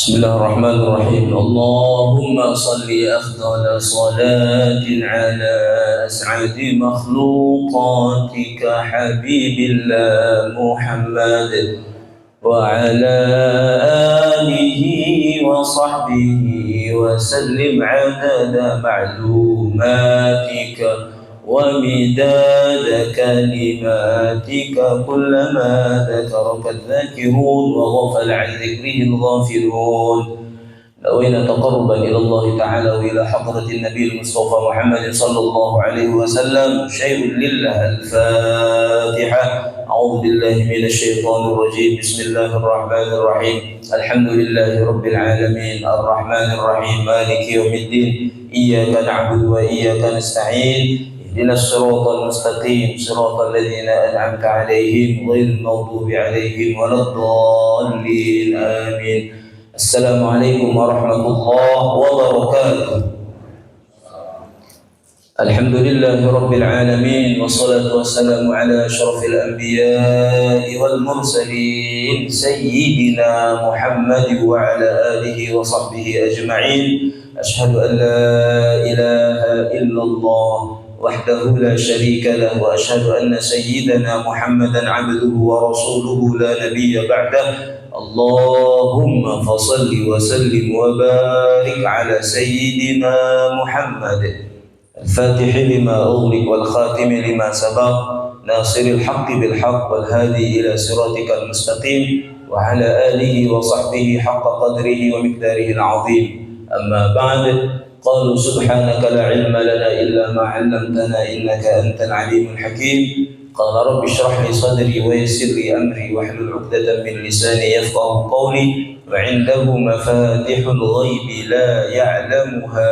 Bismillahirrahmanirrahim. Allahumma salli afdala salatin ala as'adi makhluqatika habibillah Muhammad wa ala alihi wa sahbihi wa sallim adada ma'lumatika wa midada kalimatika kullama dhakaraka adh-dhakirun wa ghafala 'an dhikrihi al-ghafilun. Nawayna taqarruban ila Allah ta'ala wa ila hadratin Nabi Mustafa Muhammad sallallahu alaihi wasallam. Syai'un lillah al-Fatiha. A'udzu billahi minasy syaithanir rajim. Bismillahirrahmanirrahim. Alhamdulillahi rabbil alamin. Arrahmanir rahim. Maliki yaumiddin. Iyyaka na'budu wa iyyaka nasta'in. إلى الصراط المستقيم صراط الذين أنعمت عليهم غير المغضوب عليهم ولا الضالين آمين. السلام عليكم ورحمة الله وبركاته. الحمد لله رب العالمين والصلاة والسلام على أشرف الأنبياء والمرسلين سيدنا محمد وعلى آله وصحبه أجمعين. أشهد أن لا إله إلا الله وحده لا شريك له وأشهد أن سيدنا محمدا عبده ورسوله لا نبي بعده. اللهم فصل وسلم وبارك على سيدنا محمد الفاتح لما أغلق والخاتم لما سبق ناصر الحق بالحق والهادي إلى صراطك المستقيم وعلى آله وصحبه حق قدره ومقداره العظيم. أما بعد، قالوا سبحانك لا علم لنا إلا ما علمتنا إنك أنت العليم الحكيم. قال رب اشرح لي صدري ويسر لي أمري واحلل عقدة من لساني يفقهوا قولي. وعنده مفاتح الغيب لا يعلمها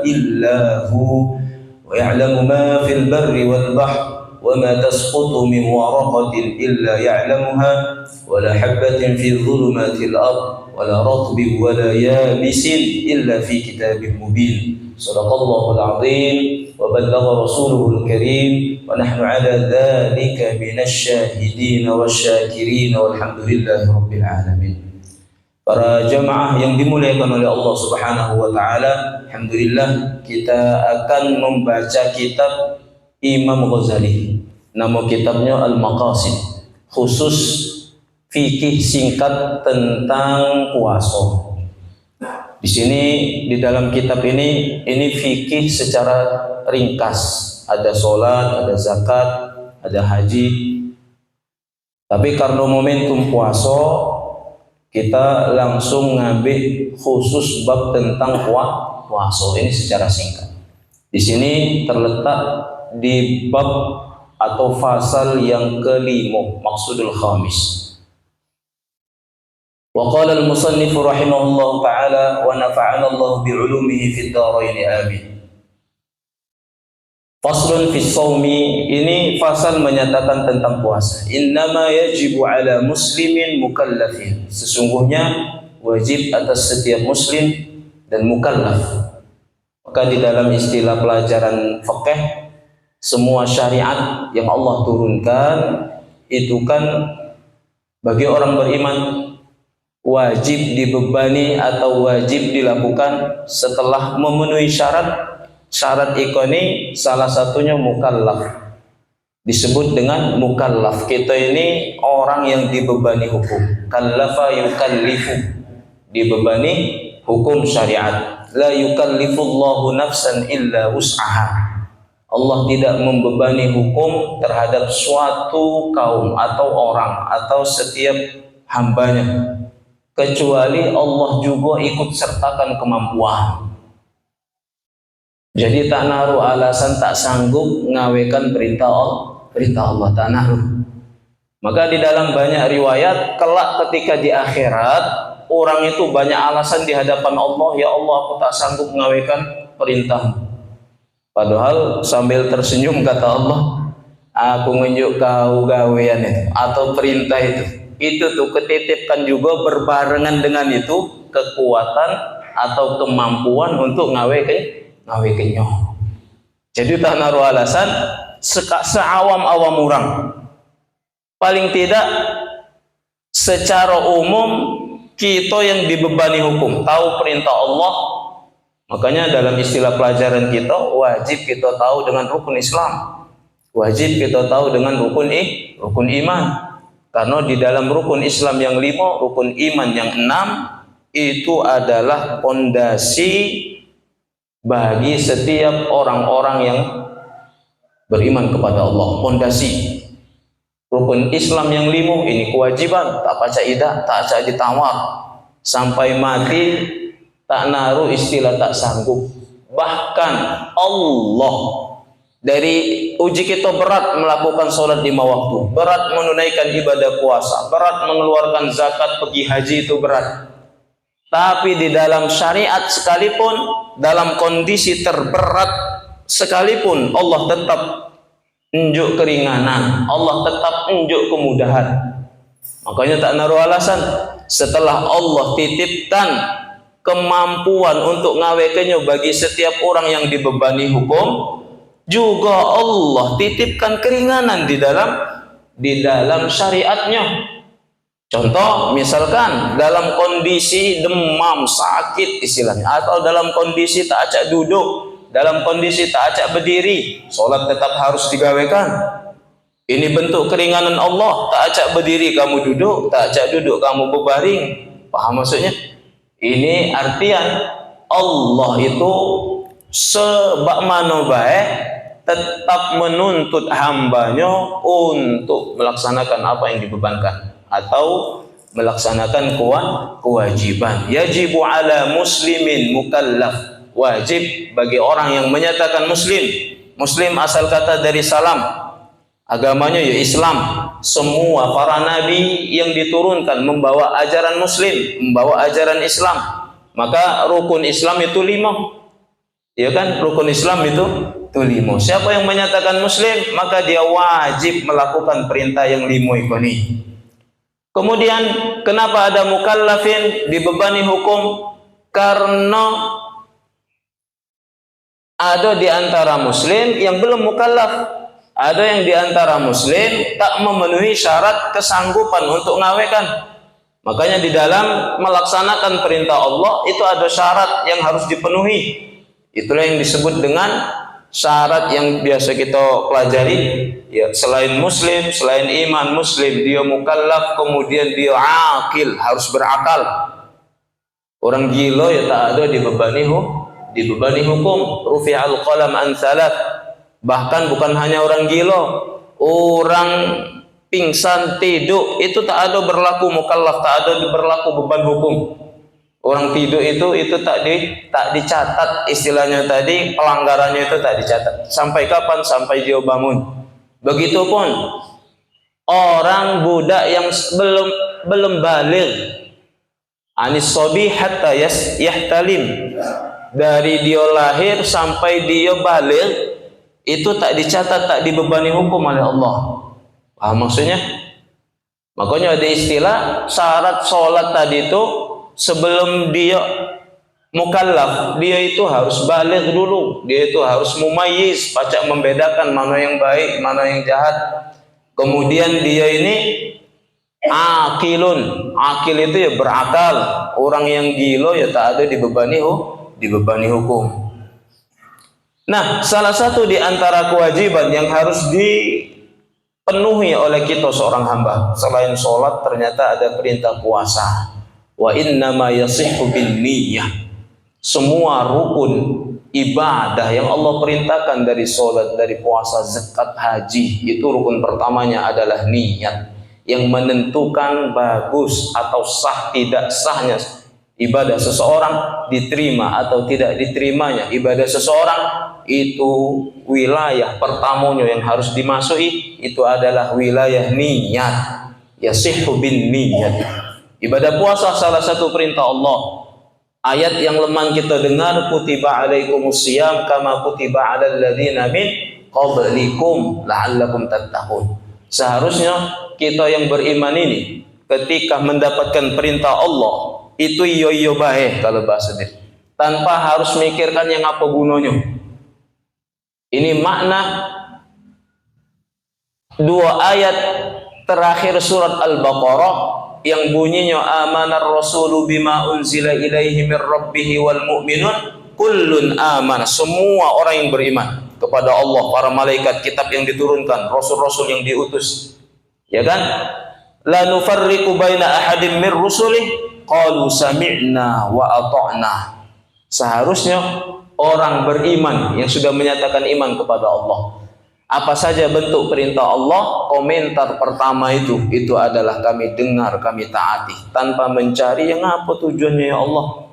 إلا هو ويعلم ما في البر والبحر وما تسقط من ورقة إلا يعلمها ولا حبة في ظلمات الأرض ولا رطب ولا يابس إلا في كتاب مبين. صدق الله العظيم وبلغ رسوله الكريم ونحن على ذلك من الشاهدين والشاكرين والحمد لله رب العالمين. Para jamaah yang dimuliakan oleh Allah Subhanahu wa taala, alhamdulillah kita akan membaca kitab Imam Ghazali. Nama kitabnya Al-Maqasid, khusus fikih singkat tentang puasa. Di sini di dalam kitab ini fikih secara ringkas. Ada sholat, ada zakat, ada haji. Tapi karena momentum puasa, kita langsung ngambil khusus bab tentang puasa ini secara singkat. Di sini terletak di bab atau fasal yang kelima, maksudul khamis. وقال المصنف رحمه الله تعالى ونفعنا الله بعلومه في الدارين آمين. Faslun fi shaumi, ini fasal menyatakan tentang puasa. Innama yajibu ala muslimin mukallafin, sesungguhnya wajib atas setiap muslim dan mukallaf. Maka di dalam istilah pelajaran fikih, semua syariat yang Allah turunkan itu kan bagi orang beriman wajib dibebani atau wajib dilakukan setelah memenuhi syarat. Syarat ini salah satunya mukallaf. Disebut dengan mukallaf. Kita ini orang yang dibebani hukum. Kallafa yukallifu, dibebani hukum syariat. La yukallifullahu nafsan illa wus'aha. Allah tidak membebani hukum terhadap suatu kaum atau orang atau setiap hambanya, kecuali Allah juga ikut sertakan kemampuan. Jadi tak naruh alasan tak sanggup ngawekan perintah Allah, tak naruh. Maka di dalam banyak riwayat, kelak ketika di akhirat, orang itu banyak alasan di hadapan Allah, ya Allah aku tak sanggup ngawekan perintah. Padahal sambil tersenyum kata Allah, aku nunjuk kau gawean itu atau perintah itu. Itu tuh ketitipkan juga berbarengan dengan itu kekuatan atau kemampuan untuk ngawekan. Jadi tak naruh alasan seawam-awam orang. Paling tidak secara umum kita yang dibebani hukum, tahu perintah Allah. Makanya dalam istilah pelajaran kita, wajib kita tahu dengan rukun Islam, wajib kita tahu dengan rukun iman. Karena di dalam rukun Islam yang 5, rukun iman yang 6, itu adalah pondasi bagi setiap orang-orang yang beriman kepada Allah. Pondasi rukun Islam yang 5 ini kewajiban, tak baca idah, tak baca ditawar, sampai mati tak naruh istilah tak sanggup. Bahkan Allah dari uji kita berat melakukan sholat 5 waktu, berat menunaikan ibadah puasa, berat mengeluarkan zakat, pergi haji, itu berat. Tapi di dalam syariat sekalipun, dalam kondisi terberat sekalipun, Allah tetap unjuk keringanan, Allah tetap unjuk kemudahan. Makanya tak naruh alasan. Setelah Allah titipkan kemampuan untuk ngawekannya bagi setiap orang yang dibebani hukum, juga Allah titipkan keringanan di dalam syariatnya. Contoh, misalkan dalam kondisi demam, sakit istilahnya, atau dalam kondisi tak acak duduk, dalam kondisi tak acak berdiri, sholat tetap harus digawekan. Ini bentuk keringanan Allah. Tak acak berdiri kamu duduk, tak acak duduk kamu berbaring. Paham maksudnya? Ini artian Allah itu sebab mana baik tetap menuntut hambanya untuk melaksanakan apa yang dibebankan atau melaksanakan kewajiban. Yajibu ala muslimin mukallaf, wajib bagi orang yang menyatakan muslim. Muslim asal kata dari salam, agamanya ya Islam. Semua para nabi yang diturunkan membawa ajaran muslim, membawa ajaran Islam. Maka rukun Islam itu 5. Ya kan, rukun Islam itu 5. Siapa yang menyatakan muslim, maka dia wajib melakukan perintah yang 5 ini. Kemudian kenapa ada mukallafin dibebani hukum? Karena ada di antara muslim yang belum mukallaf, ada yang di antara muslim tak memenuhi syarat kesanggupan untuk ngawekan. Makanya di dalam melaksanakan perintah Allah itu ada syarat yang harus dipenuhi. Itulah yang disebut dengan syarat yang biasa kita pelajari. Ya, selain muslim, selain iman muslim, dia mukallaf, kemudian dia akil, harus berakal. Orang gila ya tak ada dibebani hukum. Rufi'al qalam an thalath. Bahkan bukan hanya orang gila, orang pingsan, tidur, itu tak ada berlaku mukallaf, tak ada berlaku beban hukum. Orang tidur itu tak dicatat, istilahnya tadi pelanggarannya itu tak dicatat. Sampai kapan? Sampai dia bangun. Begitupun orang budak yang belum baligh, anis sobi hatta yahtalim, dari dia lahir sampai dia baligh itu tak dicatat, tak dibebani hukum oleh Allah. Paham maksudnya? Makanya ada istilah syarat sholat tadi itu, sebelum dia mukallaf, dia itu harus baligh dulu, dia itu harus mumayyiz, pacak membedakan mana yang baik, mana yang jahat. Kemudian dia ini akilun, akil itu ya berakal. Orang yang gila ya tak ada dibebani hukum. Nah, salah satu di antara kewajiban yang harus dipenuhi oleh kita seorang hamba, selain sholat, ternyata ada perintah puasa. Wa innama yasihhu bin niyyah. Semua rukun ibadah yang Allah perintahkan dari sholat, dari puasa, zakat, haji, itu rukun pertamanya adalah niat, yang menentukan bagus atau sah tidak sahnya ibadah seseorang, diterima atau tidak diterimanya ibadah seseorang. Itu wilayah pertamanya yang harus dimasuki, itu adalah wilayah niat. Yasihhu bin niyyah. Ibadah puasa salah satu perintah Allah. Ayat yang lemah kita dengar, kutiba alaikumusiyam kama kutiba alal ladzina min qablikum la'allakum tattaqun. Seharusnya kita yang beriman ini ketika mendapatkan perintah Allah itu iyo baik, kalau bahasa dia, tanpa harus mikirkan yang apa gunanya. Ini makna 2 ayat terakhir surat Al-Baqarah yang bunyinya amanar rasulu bima unzila ilaihi mir rabbih wal mu'minun kullun amana, semua orang yang beriman kepada Allah, para malaikat, kitab yang diturunkan, rasul-rasul yang diutus, ya kan? La nufarriqu baina ahadin mir rusulih qalu sami'na wa ata'na. Seharusnya orang beriman yang sudah menyatakan iman kepada Allah, apa saja bentuk perintah Allah, komentar pertama itu adalah kami dengar, kami taati, tanpa mencari yang apa tujuannya ya Allah.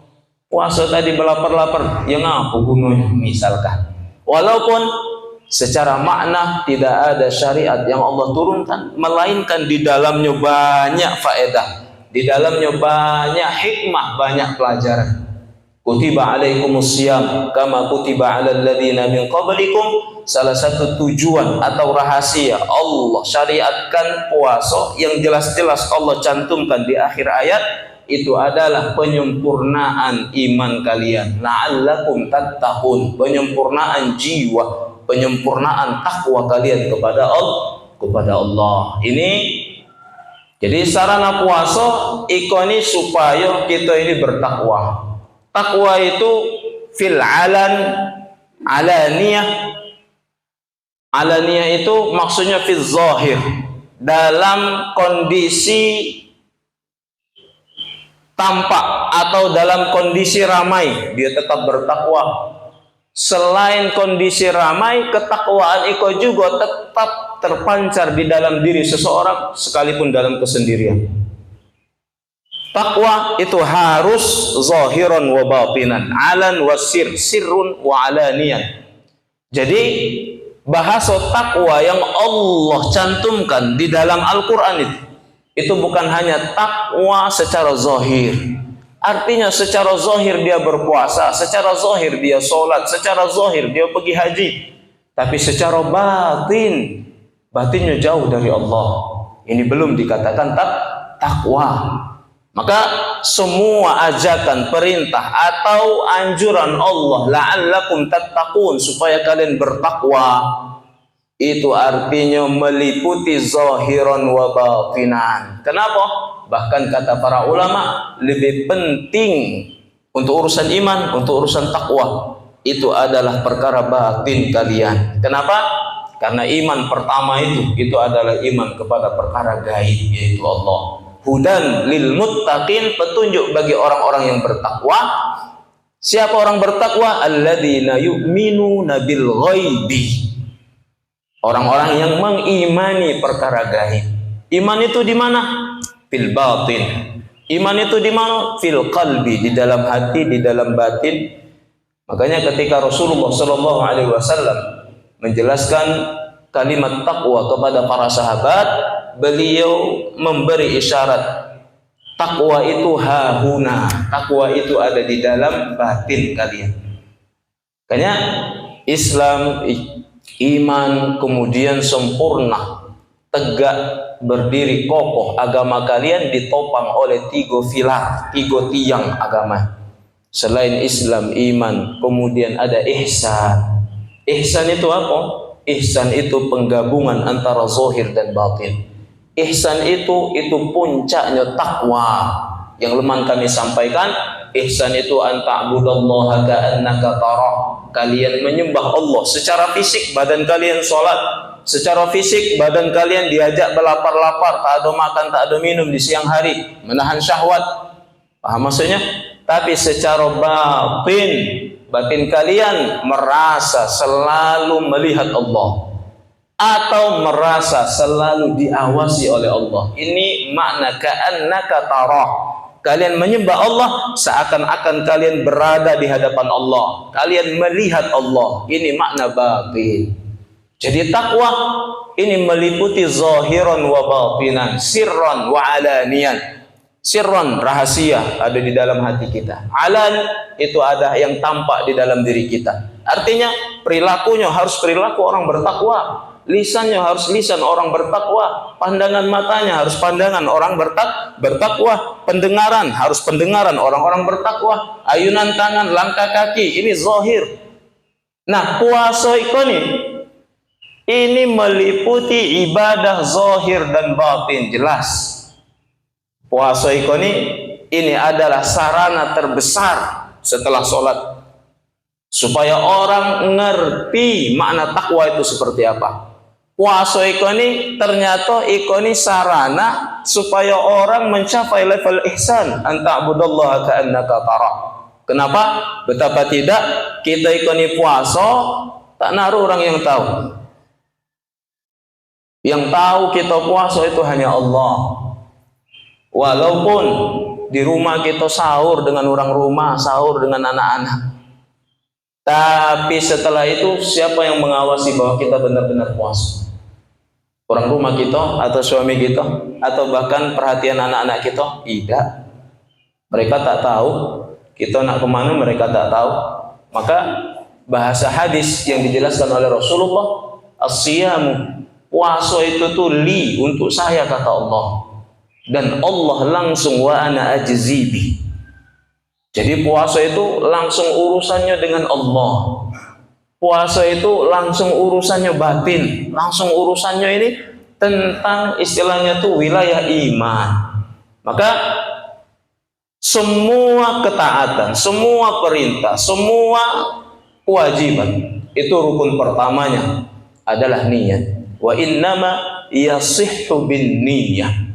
Puasa tadi berlapar-lapar, yang apa gunanya misalkan. Walaupun secara makna tidak ada syariat yang Allah turunkan, melainkan di dalamnya banyak faedah, di dalamnya banyak hikmah, banyak pelajaran. Kutiba alaikumus syiyam kama kutiba alal ladzina min qablikum. Salah satu tujuan atau rahasia Allah syariatkan puasa yang jelas-jelas Allah cantumkan di akhir ayat itu adalah penyempurnaan iman kalian, la'allakum tattaqun, penyempurnaan jiwa, penyempurnaan takwa kalian kepada Allah. Ini jadi sarana puasa ikoni supaya kita ini bertakwa. Takwa itu fil alaniyah. Alaniyah itu maksudnya fil zahir, dalam kondisi tampak atau dalam kondisi ramai dia tetap bertakwa. Selain kondisi ramai, ketakwaan itu juga tetap terpancar di dalam diri seseorang sekalipun dalam kesendirian. Takwa itu harus zahiran wa batinan, alan wa sirrun wa alaniyan. Jadi bahasa takwa yang Allah cantumkan di dalam Al-Quran itu bukan hanya takwa secara zahir. Artinya secara zahir dia berpuasa, secara zahir dia sholat, secara zahir dia pergi haji. Tapi secara batinnya jauh dari Allah. Ini belum dikatakan takwa. Maka semua ajakan, perintah atau anjuran Allah, la'allakum tattaqun, supaya kalian bertakwa, itu artinya meliputi zahiran wa batinan. Kenapa? Bahkan kata para ulama, lebih penting untuk urusan iman, untuk urusan takwa, itu adalah perkara batin kalian. Kenapa? Karena iman pertama itu adalah iman kepada perkara gaib, yaitu Allah. Hudan lil muttaqin, petunjuk bagi orang-orang yang bertakwa. Siapa orang bertakwa? Alladzina yu'minuna bil ghaibi, orang-orang yang mengimani perkara gaib. Iman itu di mana? Fil batin. Iman itu di mana? Fil qalbi, di dalam hati, di dalam batin. Makanya ketika Rasulullah sallallahu alaihi wasallam menjelaskan kalimat takwa kepada para sahabat, beliau memberi isyarat takwa itu hahuna, takwa itu ada di dalam batin kalian. Makanya Islam, iman, kemudian sempurna, tegak, berdiri kokoh, agama kalian ditopang oleh 3 pilar, 3 tiang agama. Selain Islam, iman, kemudian ada ihsan. Ihsan itu apa? Ihsan itu penggabungan antara zahir dan batin. Ihsan itu puncaknya takwa. Yang lemah kami sampaikan, ihsan itu an ta'budallaha ka'annaka tarah. Kalian menyembah Allah secara fisik, badan kalian sholat. Secara fisik, badan kalian diajak berlapar-lapar, tak ada makan, tak ada minum di siang hari, menahan syahwat. Paham maksudnya? Tapi secara batin kalian merasa selalu melihat Allah, atau merasa selalu diawasi oleh Allah. Ini makna ka'annaka tarah. Kalian menyembah Allah seakan-akan kalian berada di hadapan Allah. Kalian melihat Allah. Ini makna batin. Jadi takwa ini meliputi zahiran wa batinan, sirran wa alaniyan. Sirran, rahasia, ada di dalam hati kita. Alan, itu ada yang tampak di dalam diri kita. Artinya perilakunya harus perilaku orang bertakwa. Lisannya harus lisan orang bertakwa. Pandangan matanya harus pandangan orang bertakwa. Pendengaran harus pendengaran orang-orang bertakwa. Ayunan tangan, langkah kaki, ini zahir. Nah, puasa ini meliputi ibadah zahir dan batin, jelas. Puasa ini adalah sarana terbesar setelah sholat, supaya orang ngerti makna takwa itu seperti apa. Puasa ini ternyata ini sarana supaya orang mencapai level ihsan, anta'budallaha ka'annaka tara. Kenapa? Betapa tidak kita ini puasa tak naruh orang yang tahu. Yang tahu kita puasa itu hanya Allah. Walaupun di rumah kita sahur dengan orang rumah, sahur dengan anak-anak, tapi setelah itu siapa yang mengawasi bahwa kita benar-benar puasa? Orang rumah kita, atau suami kita, atau bahkan perhatian anak-anak kita? Tidak. Mereka tak tahu. Kita nak kemana mereka tak tahu. Maka bahasa hadis yang dijelaskan oleh Rasulullah, as-siyamu, puasa itu tuh li, untuk saya, kata Allah. Dan Allah langsung wa ana ajzibi. Jadi puasa itu langsung urusannya dengan Allah. Puasa itu langsung urusannya batin, langsung urusannya ini tentang istilahnya tuh wilayah iman. Maka semua ketaatan, semua perintah, semua kewajiban itu rukun pertamanya adalah niat. Wa innama yasihhu bin niyyah.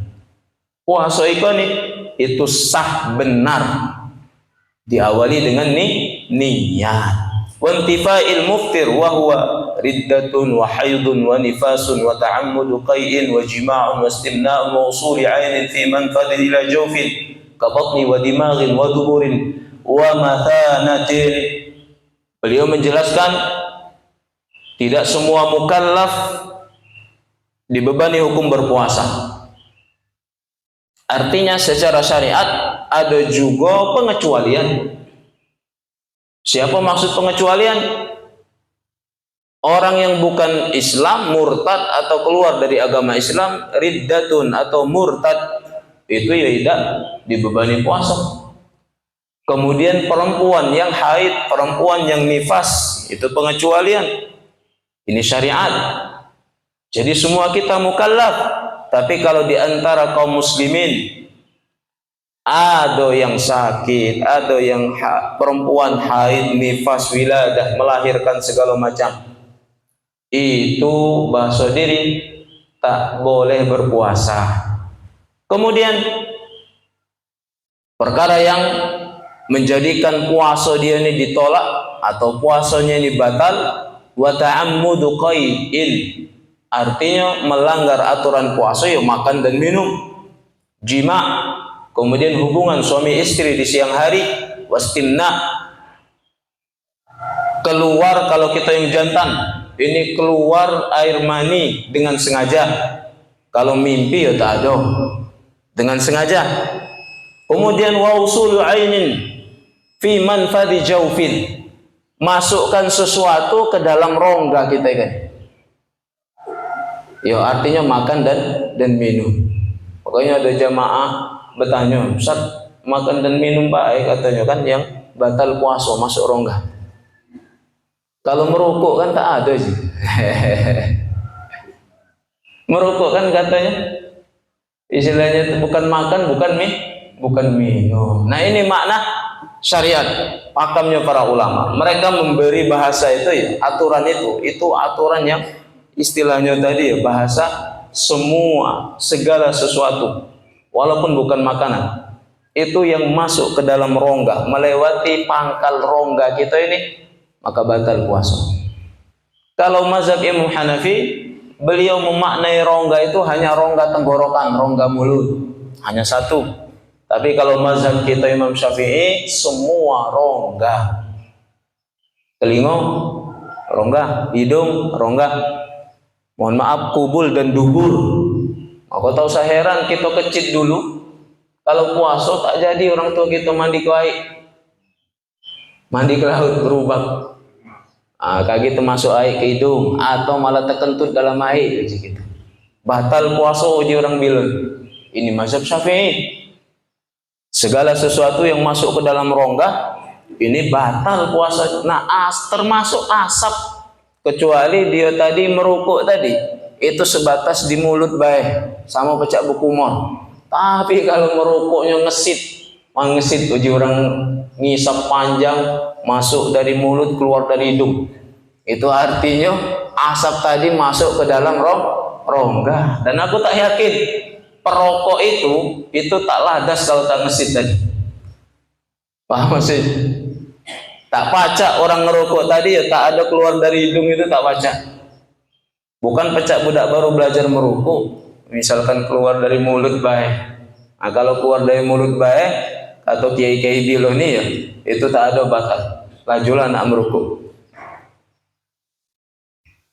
Puasa itu sah benar diawali dengan niat. Wa intifa'il muftir wa huwa riddatun wa haidun wa nifasun wa ta'ammudu qai'in wa jima'un wa istimna'un wa usuli 'ainin fi manfadin ila jawfin ka batni wa dimaghin wa duburin wa mathanatin. Beliau menjelaskan tidak semua mukallaf dibebani hukum berpuasa. Artinya secara syariat ada juga pengecualian. Siapa maksud pengecualian? Orang yang bukan Islam, murtad atau keluar dari agama Islam, riddatun atau murtad, itu ya tidak dibebani puasa. Kemudian perempuan yang haid, perempuan yang nifas, itu pengecualian. Ini syariat. Jadi semua kita mukallaf. Tapi kalau di antara kaum muslimin ada yang sakit, ada yang perempuan haid, nifas, wiladah, melahirkan segala macam, itu bahasa diri tak boleh berpuasa. Kemudian perkara yang menjadikan puasa dia ini ditolak atau puasanya ini batal, wa ta'ammudu qai'in, artinya melanggar aturan puasa, ya makan dan minum, jima, kemudian hubungan suami istri di siang hari, wastimna, keluar kalau kita yang jantan, ini keluar air mani dengan sengaja. Kalau mimpi ya tak ada, dengan sengaja. Kemudian wa usulu ainin fi manfadi jawfin, masukkan sesuatu ke dalam rongga kita kan. Ya artinya makan dan minum. Pokoknya ada jamaah bertanya, Ustaz, makan dan minum baik katanya kan yang batal puasa masuk rongga. Kalau merokok kan tak ada sih. Merokok kan katanya istilahnya itu bukan makan, bukan minum. Nah ini makna syariat, pakamnya para ulama. Mereka memberi bahasa itu ya, aturan itu aturan yang istilahnya tadi ya, bahasa semua, segala sesuatu walaupun bukan makanan itu yang masuk ke dalam rongga, melewati pangkal rongga kita ini, maka batal puasa. Kalau mazhab Imam Hanafi, beliau memaknai rongga itu hanya rongga tenggorokan, rongga mulut, hanya satu. Tapi kalau mazhab kita Imam Syafi'i, semua rongga. Telinga rongga, hidung rongga, mohon maaf kubul dan dubur. Aku tahu saya heran, kita kecil dulu kalau puasa tak jadi orang tua kita mandi ke air, mandi ke laut berubah. Kaki itu masuk air ke hidung atau malah terkentut dalam air gitu. Batal puasa uji orang bilang. Ini mazhab Syafi'i. Segala sesuatu yang masuk ke dalam rongga ini batal puasa. Nah, termasuk asap, kecuali dia tadi merokok tadi, itu sebatas di mulut baik, sama pecah buku mor. Tapi kalau merokoknya ngesit uji orang ngisap panjang, masuk dari mulut keluar dari hidung. Itu artinya asap tadi masuk ke dalam rongga. Dan aku tak yakin perokok itu tak ladas kalau tak ngesit tadi. Paham sih? Tak pacak orang ngerokok tadi ya tak ada keluar dari hidung itu tak pacak. Bukan pecah budak baru belajar merokok. Misalkan keluar dari mulut baik. Nah, kalau keluar dari mulut baik atau kiai-kiai bilo nih ya, itu tak ada batal. Lajulah nak merokok.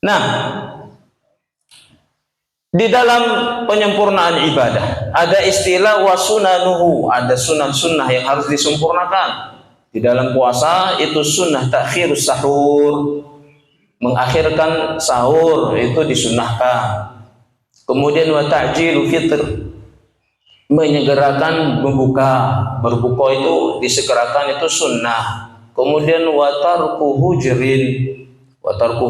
Nah, di dalam penyempurnaan ibadah ada istilah wasunanuhu, ada sunnah-sunnah yang harus disempurnakan. Di dalam puasa itu sunnah takhirus sahur, mengakhirkan sahur itu disunnahkan. Kemudian wa ta'jilu fitr, menyegerakan berbuka itu disegerakan itu sunnah. Kemudian wa tarku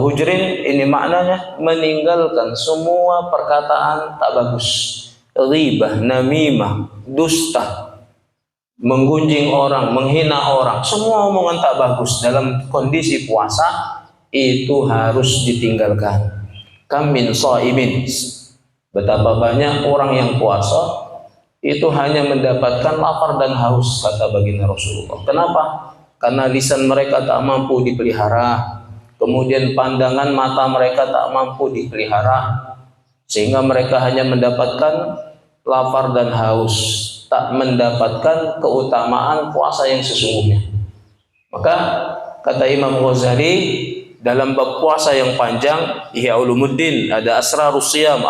hujrin, ini maknanya meninggalkan semua perkataan tak bagus, ghibah, namimah, dusta, menggunjing orang, menghina orang, semua omongan tak bagus dalam kondisi puasa itu harus ditinggalkan. Kam min shaimin, betapa banyak orang yang puasa itu hanya mendapatkan lapar dan haus, kata baginda Rasulullah. Kenapa? Karena lisan mereka tak mampu dipelihara, kemudian pandangan mata mereka tak mampu dipelihara, sehingga mereka hanya mendapatkan lapar dan haus, tak mendapatkan keutamaan puasa yang sesungguhnya. Maka kata Imam Ghazali dalam bab puasa yang panjang, Ihya Ulumuddin, ada asrarus siyam,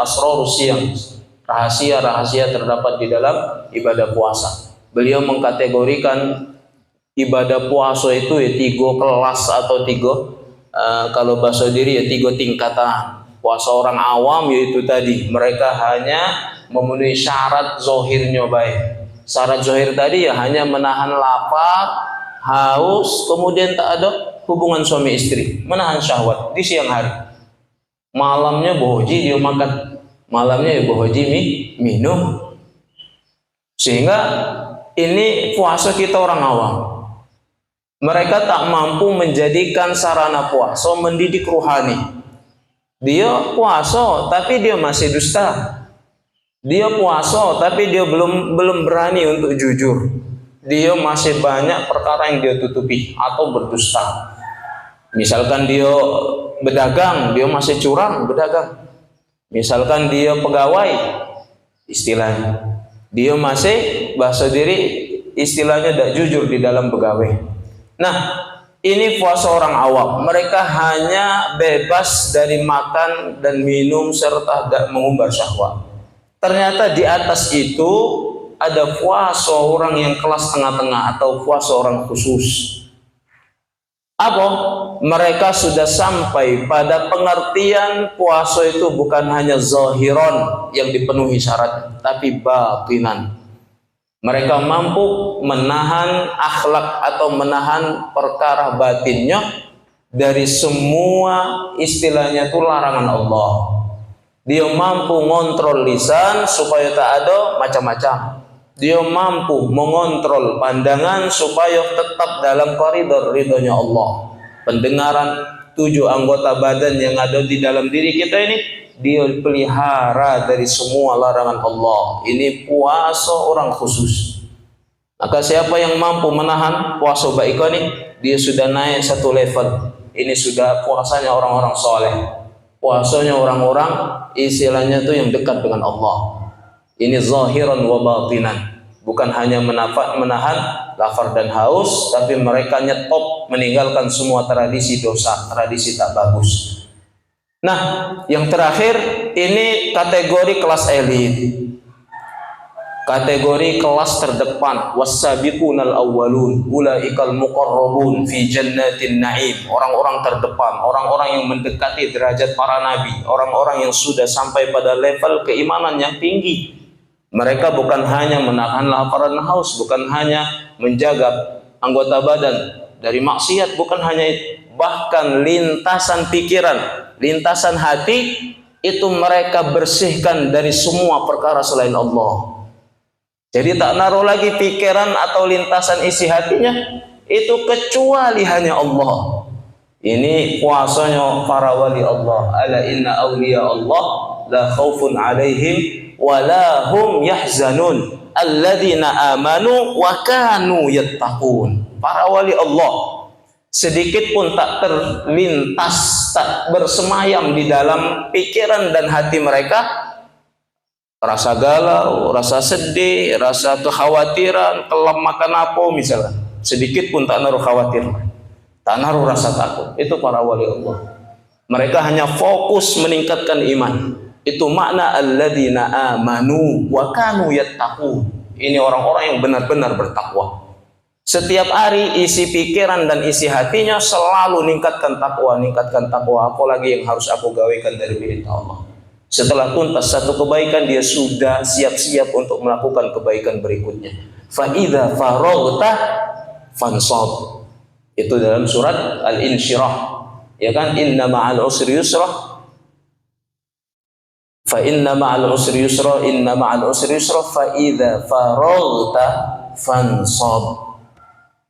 rahasia-rahasia terdapat di dalam ibadah puasa. Beliau mengkategorikan ibadah puasa itu ya 3 kelas atau 3 kalau bahasa diri ya 3 tingkatan. Puasa orang awam yaitu tadi mereka hanya memenuhi syarat zohirnya baik. Syarat zohir tadi ya hanya menahan lapar, haus, kemudian tak ada hubungan suami istri, menahan syahwat di siang hari. Malamnya bohji dia makan, malamnya ya bohji minum. Sehingga ini puasa kita orang awam. Mereka tak mampu menjadikan sarana puasa mendidik rohani. Dia puasa tapi dia masih dusta. Dia puasa tapi dia belum berani untuk jujur. Dia masih banyak perkara yang dia tutupi atau berdusta. Misalkan dia berdagang, dia masih curang berdagang. Misalkan dia pegawai, istilahnya dia masih bahasa diri istilahnya tidak jujur di dalam pegawai. Nah, ini puasa orang awam. Mereka hanya bebas dari makan dan minum serta tidak mengumbar syahwat. Ternyata di atas itu ada puasa orang yang kelas tengah-tengah atau puasa orang khusus. Apa? Mereka sudah sampai pada pengertian puasa itu bukan hanya zahiran yang dipenuhi syarat, tapi batinan. Mereka mampu menahan akhlak atau menahan perkara batinnya dari semua istilahnya itu larangan Allah. Dia mampu ngontrol lisan supaya tak ada macam-macam. Dia mampu mengontrol pandangan supaya tetap dalam koridor ridhonya Allah. Pendengaran, 7 anggota badan yang ada di dalam diri kita ini dia pelihara dari semua larangan Allah. Ini puasa orang khusus. Maka siapa yang mampu menahan puasa baik ini, dia sudah naik 1 level. Ini sudah puasanya orang-orang soleh. Puasanya orang-orang istilahnya itu yang dekat dengan Allah. Ini zahiran wa batinan. Bukan hanya menahan lapar dan haus, tapi mereka nyetop meninggalkan semua tradisi dosa, tradisi tak bagus. Nah, yang terakhir ini kategori kelas elit. Kategori kelas terdepan, was-sabiqunal awwalun ulaikal muqarrabun fi jannatin na'im. Orang-orang terdepan, orang-orang yang mendekati derajat para nabi, orang-orang yang sudah sampai pada level keimanan yang tinggi. Mereka bukan hanya menahan lapar dan haus, bukan hanya menjaga anggota badan dari maksiat, bukan hanya itu, bahkan lintasan pikiran, lintasan hati itu mereka bersihkan dari semua perkara selain Allah. Jadi tak naruh lagi pikiran atau lintasan isi hatinya itu kecuali hanya Allah. Ini puasanya para wali Allah. Ala inna awliya Allah la khaufun alaihim wa la hum yahzanun alladzina amanu wa kanu yattaqun. Para wali Allah sedikit pun tak terlintas, tak bersemayam di dalam pikiran dan hati mereka rasa galau, rasa sedih, rasa kekhawatiran, kelam makan apa misalnya. Sedikit pun tak naruh khawatir, tak naruh rasa takut. Itu para wali Allah. Mereka hanya fokus meningkatkan iman. Itu makna alladzina amanu wa kanu yattaqun. Ini orang-orang yang benar-benar bertakwa. Setiap hari isi pikiran dan isi hatinya selalu meningkatkan takwa, meningkatkan takwa. Apalagi yang harus aku gawekan dari perintah Allah. Setelah tuntas satu kebaikan, dia sudah siap-siap untuk melakukan kebaikan berikutnya. Fa idza faraghta fansab. Itu dalam surat Al-Insyirah. Ya kan, inna ma'al usri yusra. Fa inna ma'al usri yusra, inna ma'al usri yusra, fa idza faraghta fansab.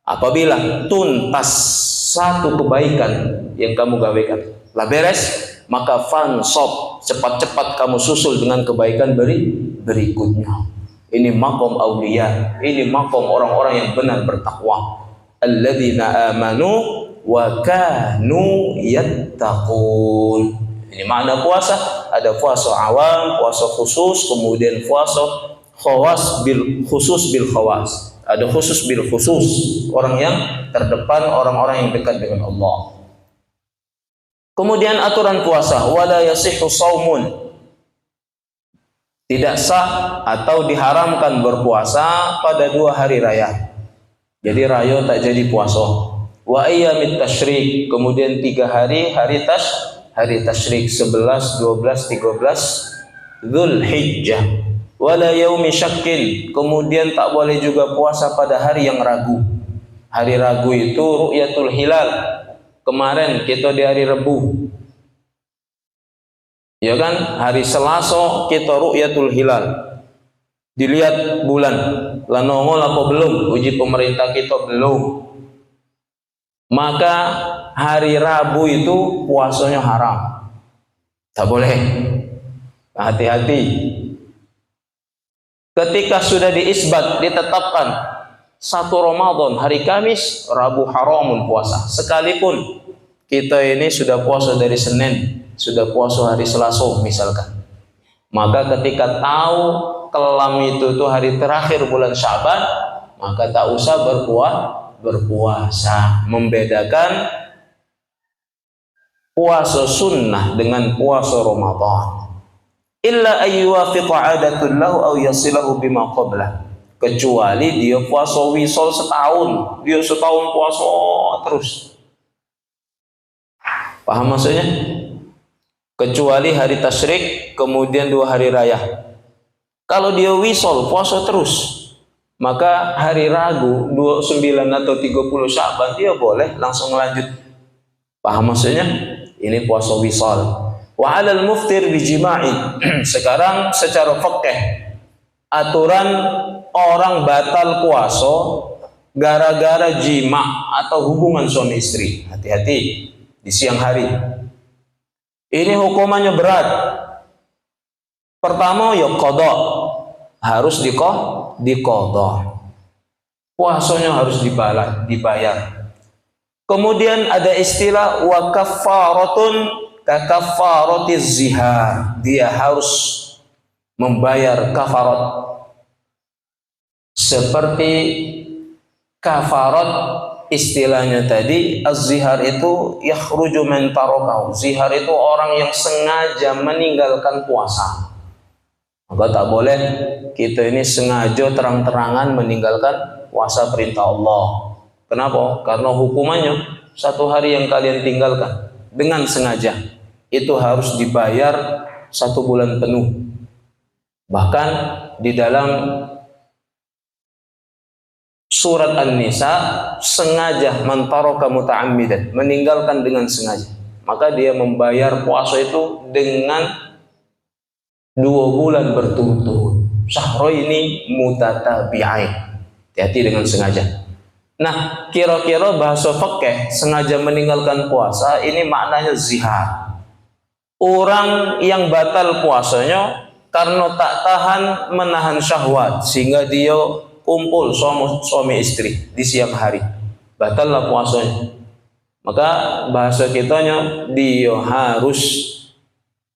Apabila tuntas satu kebaikan yang kamu gawekan, lah beres, maka fansab, cepat-cepat kamu susul dengan kebaikan berikutnya. Ini makom auliya, ini makom orang-orang yang benar bertakwa. Alladzina amanu wa kanu yattaqun. Ini makna puasa. Ada puasa awam, puasa khusus, kemudian puasa khawas bil khusus bil khawas. Ada khusus bil khusus, orang yang terdepan, orang-orang yang dekat dengan Allah. Kemudian aturan puasa, wala yasihhu shaumun. Tidak sah atau diharamkan berpuasa pada 2 hari raya. Jadi raya tak jadi puasa. Wa ayyamit tasyrik, kemudian 3 hari tasyrik 11, 12, 13 Dzulhijjah. Wala yaumi syakkin, kemudian tak boleh juga puasa pada hari yang ragu. Hari ragu itu ru'yatul hilal. Kemarin kita di hari Rebu, ya kan, hari Selasa kita ru'yatul hilal, dilihat bulan, lah nongol apa belum, uji pemerintah kita belum, maka hari Rabu itu puasanya haram, tak boleh. Hati-hati. Ketika sudah diisbat, ditetapkan 1 Ramadan, hari Kamis, Rabu haramun puasa. Sekalipun kita ini sudah puasa dari Senin, sudah puasa hari Selasa misalkan. Maka ketika tahu kelam itu tuh hari terakhir bulan Syaban, maka tak usah berpuasa. Membedakan puasa sunnah dengan puasa Ramadan. Illa ayyuwafiqa 'adatun lahu aw yasilahu bima qablah. Kecuali dia puasa wisol setahun, dia setahun puasa terus. Paham maksudnya? Kecuali hari tasyrik, kemudian 2 hari raya. Kalau dia wisol puasa terus, maka hari Rabu 29 atau 30 Sya'ban dia boleh langsung lanjut. Paham maksudnya? Ini puasa wisol. Wa 'alal muftir bijima'i. Sekarang secara fikih, aturan orang batal puasa gara-gara jima atau hubungan suami istri. Hati-hati di siang hari. Ini hukumannya berat. Pertama ya qada, harus diqada. Puasanya harus dibayar. Kemudian ada istilah wa kaffaratun kakaffaratiz zihar. Dia harus membayar kafarat. Seperti kafarat istilahnya tadi, az-zihar itu yakhruju man tarakahu. Zihar itu orang yang sengaja meninggalkan puasa. Maka tak boleh kita ini sengaja terang-terangan meninggalkan puasa perintah Allah. Kenapa? Karena hukumannya 1 hari yang kalian tinggalkan dengan sengaja itu harus dibayar 1 bulan penuh. Bahkan di dalam surat An-Nisa, sengaja mantaraka muta'ammidan, meninggalkan dengan sengaja, maka dia membayar puasa itu dengan 2 bulan berturut-turut. syahraini mutatabi'ain. Hati-hati dengan sengaja. Nah, kira-kira bahasa fikih sengaja meninggalkan puasa ini maknanya zihar. Orang yang batal puasanya karena tak tahan menahan syahwat sehingga dia kumpul suami istri di siang hari, batallah puasanya. Maka bahasa kitanya dia harus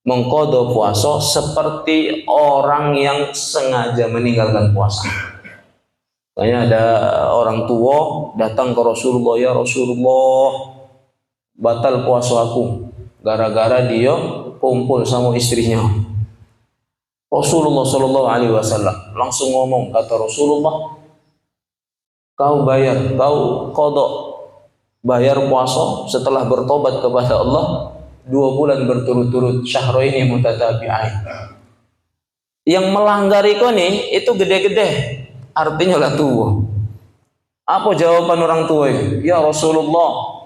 mengqadha puasa seperti orang yang sengaja meninggalkan puasa. Makanya ada orang tua datang ke Rasulullah, ya Rasulullah, batal puasa aku gara-gara dia kumpul sama istrinya. Rasulullah Shallallahu Alaihi Wasallam langsung ngomong, kata Rasulullah, kau qadha, bayar puasa setelah bertobat kepada Allah 2 bulan berturut-turut, syahraini mutatabi'ain. Yang melanggar itu gede-gede, artinya lah tua. Apa jawaban orang tua itu? Ya Rasulullah,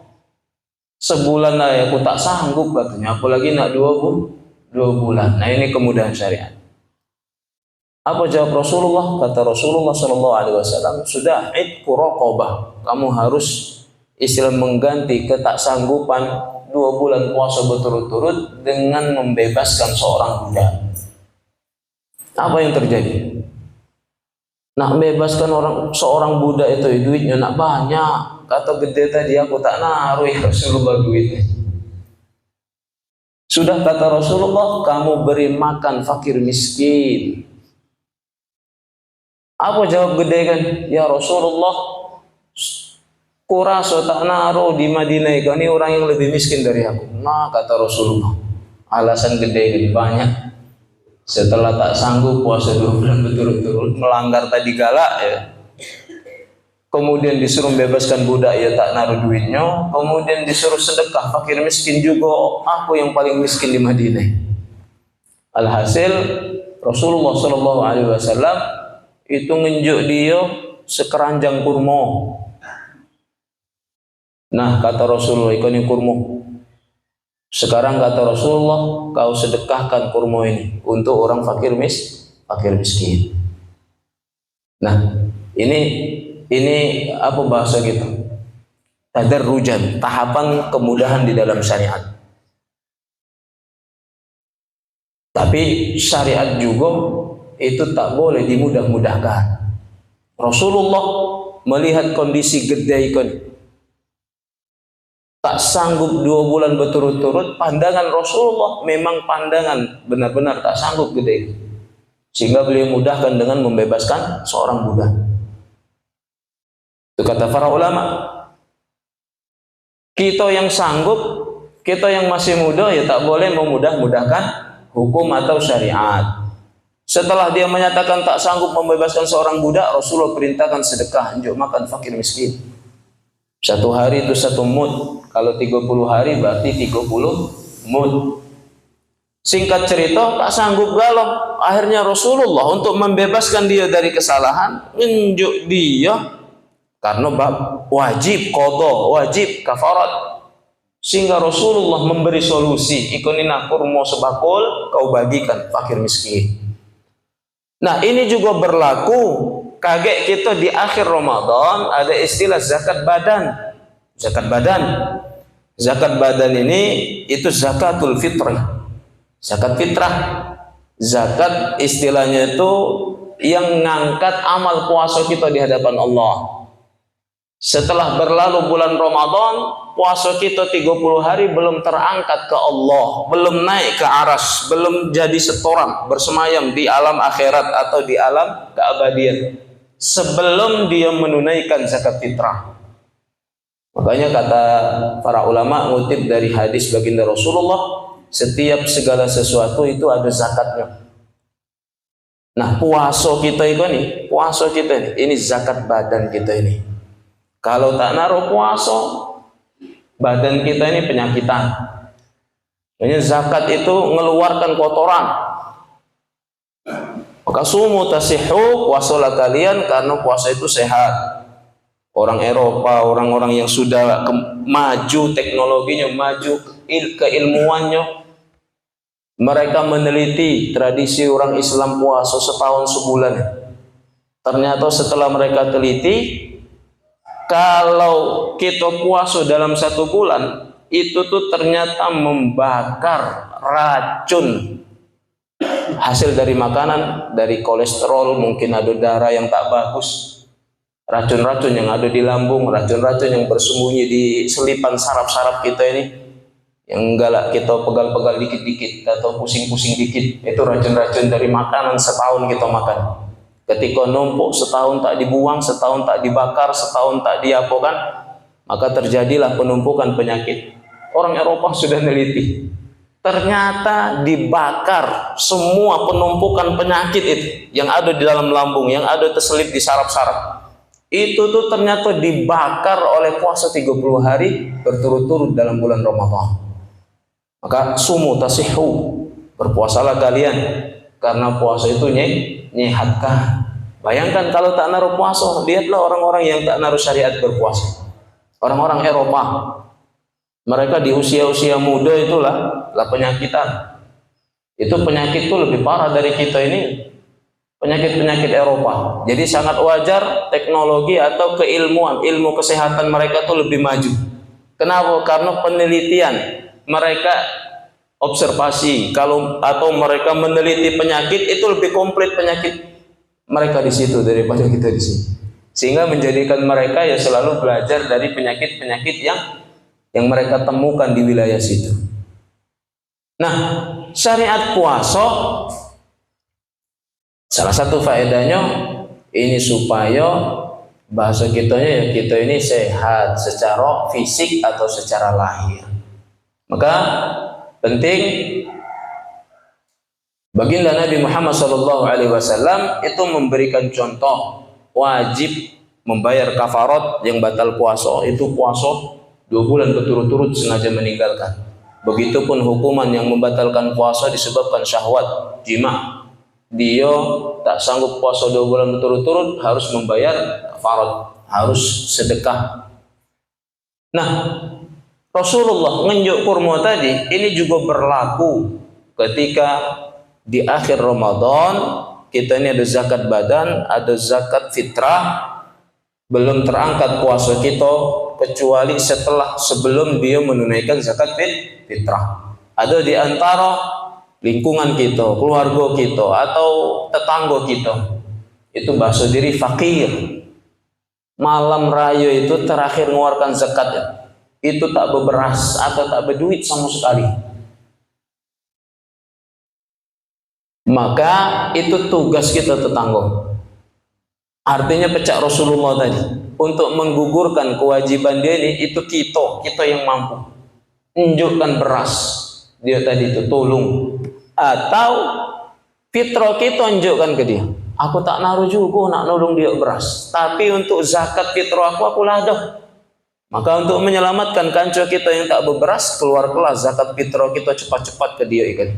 sebulan aja aku tak sanggup katanya, apalagi nak 2 bulan. Nah ini kemudahan syariat. Apa jawab Rasulullah? Kata Rasulullah Shallallahu Alaihi Wasallam, sudah idku raqabah, kamu harus istilah mengganti ketaksanggupan 2 bulan puasa berturut-turut dengan membebaskan seorang budak. Apa yang terjadi? Nak bebaskan seorang budak itu duitnya nak banyak. Kata gede tadi, aku tak naruh ya Rasulullah duitnya. Sudah kata Rasulullah, kamu beri makan fakir miskin. Apa jawab gede kan? Ya Rasulullah, kurasa tak naruh di Madinah ini orang yang lebih miskin dari aku. Nah kata Rasulullah, alasan gede kan banyak. Setelah tak sanggup puasa 2 bulan berturut-turut, melanggar tadi galak ya, kemudian disuruh bebaskan budak ya tak naruh duitnya, kemudian disuruh sedekah fakir miskin juga, aku yang paling miskin di Madinah. Alhasil Rasulullah Shallallahu Alaihi Wasallam itu ngenjuk dia sekeranjang kurma. Nah kata Rasulullah, ini kurma. Sekarang kata Rasulullah, kau sedekahkan kurma ini untuk orang fakir miskin. Nah ini apa bahasa gitu? Tadarrujan, tahapan kemudahan di dalam syariat. Tapi syariat juga itu tak boleh dimudah-mudahkan. Rasulullah melihat kondisi gede ini, tak sanggup 2 bulan berturut-turut. Pandangan Rasulullah memang pandangan benar-benar tak sanggup gede, sehingga beliau mudahkan dengan membebaskan seorang budak. Itu kata para ulama. Kita yang sanggup, kita yang masih muda ya tak boleh memudah-mudahkan hukum atau syariat. Setelah dia menyatakan tak sanggup membebaskan seorang budak, Rasulullah perintahkan sedekah, anjuk makan fakir miskin. 1 hari itu 1 mud. Kalau 30 hari berarti 30 mud. Singkat cerita, tak sanggup galau. Akhirnya Rasulullah untuk membebaskan dia dari kesalahan, menunjuk dia karena wajib qadha, wajib kafarat. Sehingga Rasulullah memberi solusi, ikonina kurma sebakul, kau bagikan fakir miskin. Nah ini juga berlaku. Kaget kita di akhir Ramadan ada istilah zakat badan. Zakat badan. Zakat badan ini itu zakatul fitrah. Zakat fitrah. Zakat istilahnya itu yang ngangkat amal puasa kita di hadapan Allah. Setelah berlalu bulan Ramadan, puasa kita 30 hari belum terangkat ke Allah, belum naik ke aras, belum jadi setoran bersemayam di alam akhirat atau di alam keabadian sebelum dia menunaikan zakat fitrah. Makanya kata para ulama ngutip dari hadis baginda Rasulullah, setiap segala sesuatu itu ada zakatnya. Nah, puasa kita ini zakat badan kita ini. Kalau tak naruh puasa, badan kita ini penyakitan. Makanya zakat itu mengeluarkan kotoran. Maka sumu tasihhu, puasalah kalian karena puasa itu sehat. Orang Eropa, orang-orang yang sudah maju teknologinya, maju keilmuannya, Mereka meneliti tradisi orang Islam puasa setahun sebulan. Ternyata setelah mereka teliti, kalau kita puasa dalam 1 bulan, itu tuh ternyata membakar racun hasil dari makanan, dari kolesterol, mungkin ada darah yang tak bagus, racun-racun yang ada di lambung, racun-racun yang bersembunyi di selipan saraf-saraf kita ini, yang galak kita pegal-pegal dikit-dikit atau pusing-pusing dikit, itu racun-racun dari makanan setahun kita makan. Ketika numpuk setahun tak dibuang, setahun tak dibakar, setahun tak diapakan, maka terjadilah penumpukan penyakit. Orang Eropa sudah neliti, ternyata dibakar semua penumpukan penyakit itu yang ada di dalam lambung, yang ada terselip di saraf-saraf. Itu tuh ternyata dibakar oleh puasa 30 hari berturut-turut dalam bulan Ramadan. Maka sumu tasihhu, berpuasalah kalian, karena puasa itu nyehatkan. Bayangkan kalau tak naruh puasa, lihatlah orang-orang yang tak naruh syariat berpuasa. Orang-orang Eropa, mereka di usia-usia muda itulah penyakitan. Itu penyakit itu lebih parah dari kita ini, penyakit-penyakit Eropa. Jadi sangat wajar teknologi atau keilmuan, ilmu kesehatan mereka itu lebih maju. Kenapa? Karena penelitian mereka, observasi atau mereka meneliti penyakit itu lebih komplit penyakit mereka di situ daripada kita di sini. Sehingga menjadikan mereka ya selalu belajar dari penyakit-penyakit yang mereka temukan di wilayah situ. Nah, syariat puasa salah satu faedahnya ini supaya bahasa kitanya ya kita ini sehat secara fisik atau secara lahir. Maka penting baginda Nabi Muhammad SAW itu memberikan contoh wajib membayar kafarat yang batal puasa. Itu puasa 2 bulan berturut-turut sengaja meninggalkan. Begitupun hukuman yang membatalkan puasa disebabkan syahwat jima. Dia tak sanggup puasa 2 bulan berturut-turut, harus membayar kafarat, harus sedekah. Nah, Rasulullah ngenjuk kurma tadi ini juga berlaku ketika di akhir Ramadan kita ini ada zakat badan, ada zakat fitrah, belum terangkat puasa kita kecuali sebelum dia menunaikan zakat fitrah. Ada di antara lingkungan kita, keluarga kita atau tetangga kita itu bahasa diri fakir, malam raya itu terakhir mengeluarkan zakatnya, itu tak berberas atau tak berduit sama sekali. Maka itu tugas kita tetangga. Artinya pecah Rasulullah tadi untuk menggugurkan kewajiban dia ini, itu kita yang mampu tunjukkan beras dia tadi itu tolong, atau fitrah kita tunjukkan ke dia, aku tak naruh juga nak nolong dia beras, tapi untuk zakat fitrah aku ladah. Maka untuk menyelamatkan kanca kita yang tak berberas, keluarlah zakat fitrah kita cepat-cepat ke dia ikan.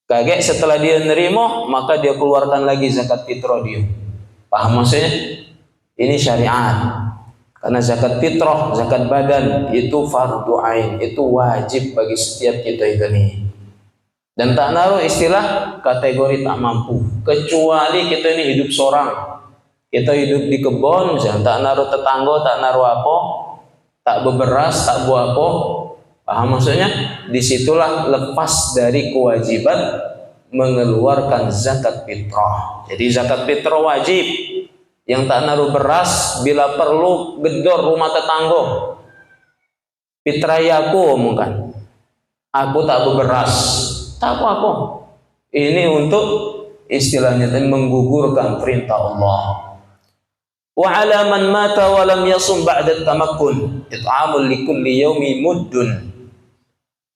Kaget setelah dia nerima, maka dia keluarkan lagi zakat fitrah dia. Paham maksudnya? Ini syariat. Karena zakat fitrah, zakat badan itu fardu ain, itu wajib bagi setiap kita ini. Dan tak naruh istilah kategori tak mampu, kecuali kita ini hidup seorang. Kita hidup di kebun, tak naruh tetangga, tak naruh apa, tak berberas, tak buah apa. Paham maksudnya? Disitulah lepas dari kewajiban mengeluarkan zakat fitrah. Jadi zakat fitrah wajib. Yang tak naruh beras bila perlu gedor rumah tetangga. Fitrayaku omongkan, aku tak berberas, tak apa-apa. Ini untuk istilahnya menggugurkan perintah Allah. Wa 'ala man mata wa lam yasum ba'da tamakkun it'amul likulli yaumi muddun.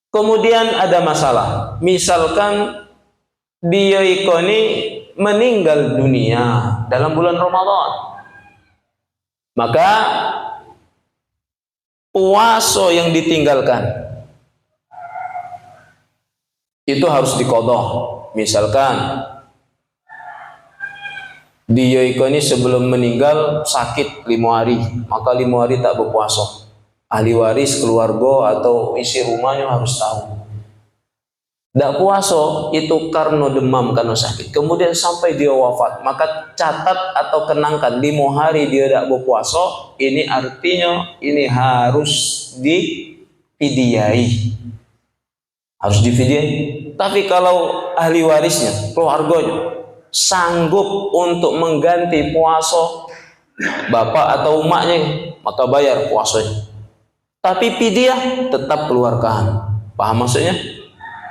Kemudian ada masalah, misalkan dia ini meninggal dunia dalam bulan Ramadan, maka puasa yang ditinggalkan itu harus diqadha. Misalkan dia ini sebelum meninggal sakit 5 hari, maka 5 hari tak berpuasa. Ahli waris, keluarga atau isi rumahnya harus tahu. Tidak puasa itu karena demam, karena sakit, kemudian sampai dia wafat, maka catat atau kenangkan 5 hari dia tidak berpuasa, ini artinya ini harus difidyai, harus difidyai. Tapi kalau ahli warisnya, keluarganya sanggup untuk mengganti puasa bapak atau emaknya, maka bayar puasanya. Tapi fidyah tetap keluarkan. Paham maksudnya?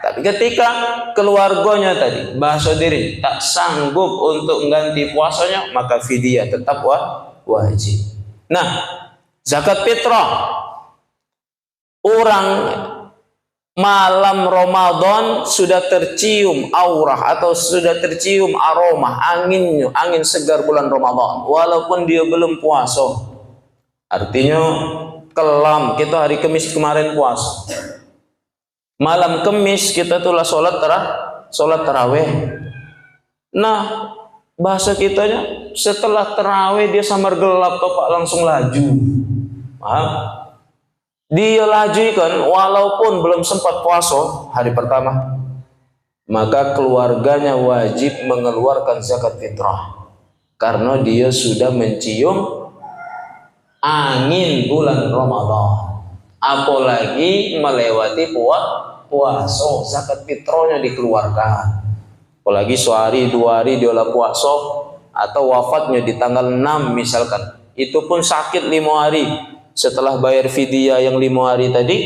Tapi ketika keluarganya tadi bahasa diri tak sanggup untuk mengganti puasanya, maka fidyah tetap wajib. Nah, zakat fitrah, orang malam Ramadan sudah tercium aurah atau sudah tercium aroma angin segar bulan Ramadan, walaupun dia belum puasa. Artinya kelam, kita hari Kamis kemarin puasa, malam Kamis kita tulah sholat taraweh. Nah, bahasa kitanya setelah taraweh dia samar gelap topak langsung laju. Paham? Dia laju kan walaupun belum sempat puasa hari pertama, maka keluarganya wajib mengeluarkan zakat fitrah karena dia sudah mencium angin bulan Ramadan, apalagi melewati puasa, zakat fitrahnya dikeluarkan. Apalagi sehari 2 hari dia puasa atau wafatnya di tanggal 6 misalkan, itu pun sakit 5 hari, setelah bayar fidyah yang 5 hari tadi,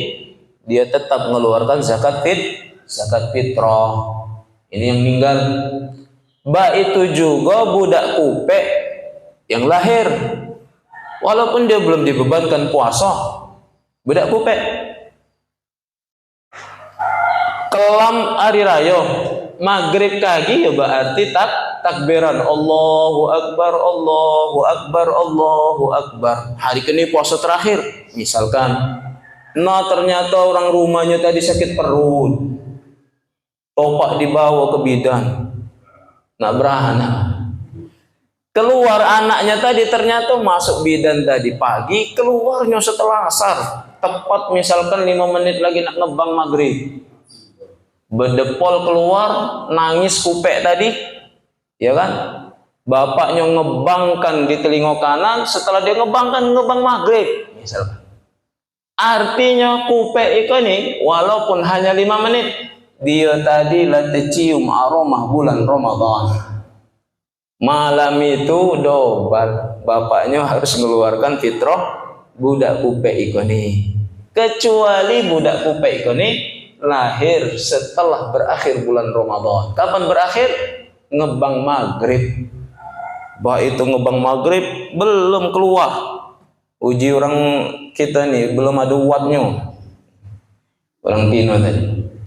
dia tetap mengeluarkan zakat fitrah. Ini yang meninggal. Itu juga budak kupe yang lahir, walaupun dia belum dibebankan puasa, budak kupe kelam hari raya maghrib kaki ya berarti takbiran Allahu Akbar, Allahu Akbar, Allahu Akbar. Hari ini puasa terakhir misalkan. Nah, ternyata orang rumahnya tadi sakit perut, topak dibawa ke bidan, nggak beranak. Keluar anaknya tadi ternyata masuk bidan tadi pagi, keluarnya setelah asar, tepat misalkan 5 menit lagi nak ngebang maghrib. Bedepol keluar, nangis kupek tadi, ya kan? Bapaknya ngebangkan di telinga kanan, setelah dia ngebang maghrib, misalkan. Artinya kupek itu nih, walaupun hanya 5 menit, dia tadi lah tercium aroma bulan Ramadan. Malam itu dobal, bapaknya harus mengeluarkan fitrah budak kupek itu nih. Kecuali budak kupek itu nih lahir setelah berakhir bulan Ramadan. Kapan berakhir? Ngebang maghrib. Itu ngebang maghrib belum keluar. Uji orang kita nih belum ada uatnya. Orang Tino tadi.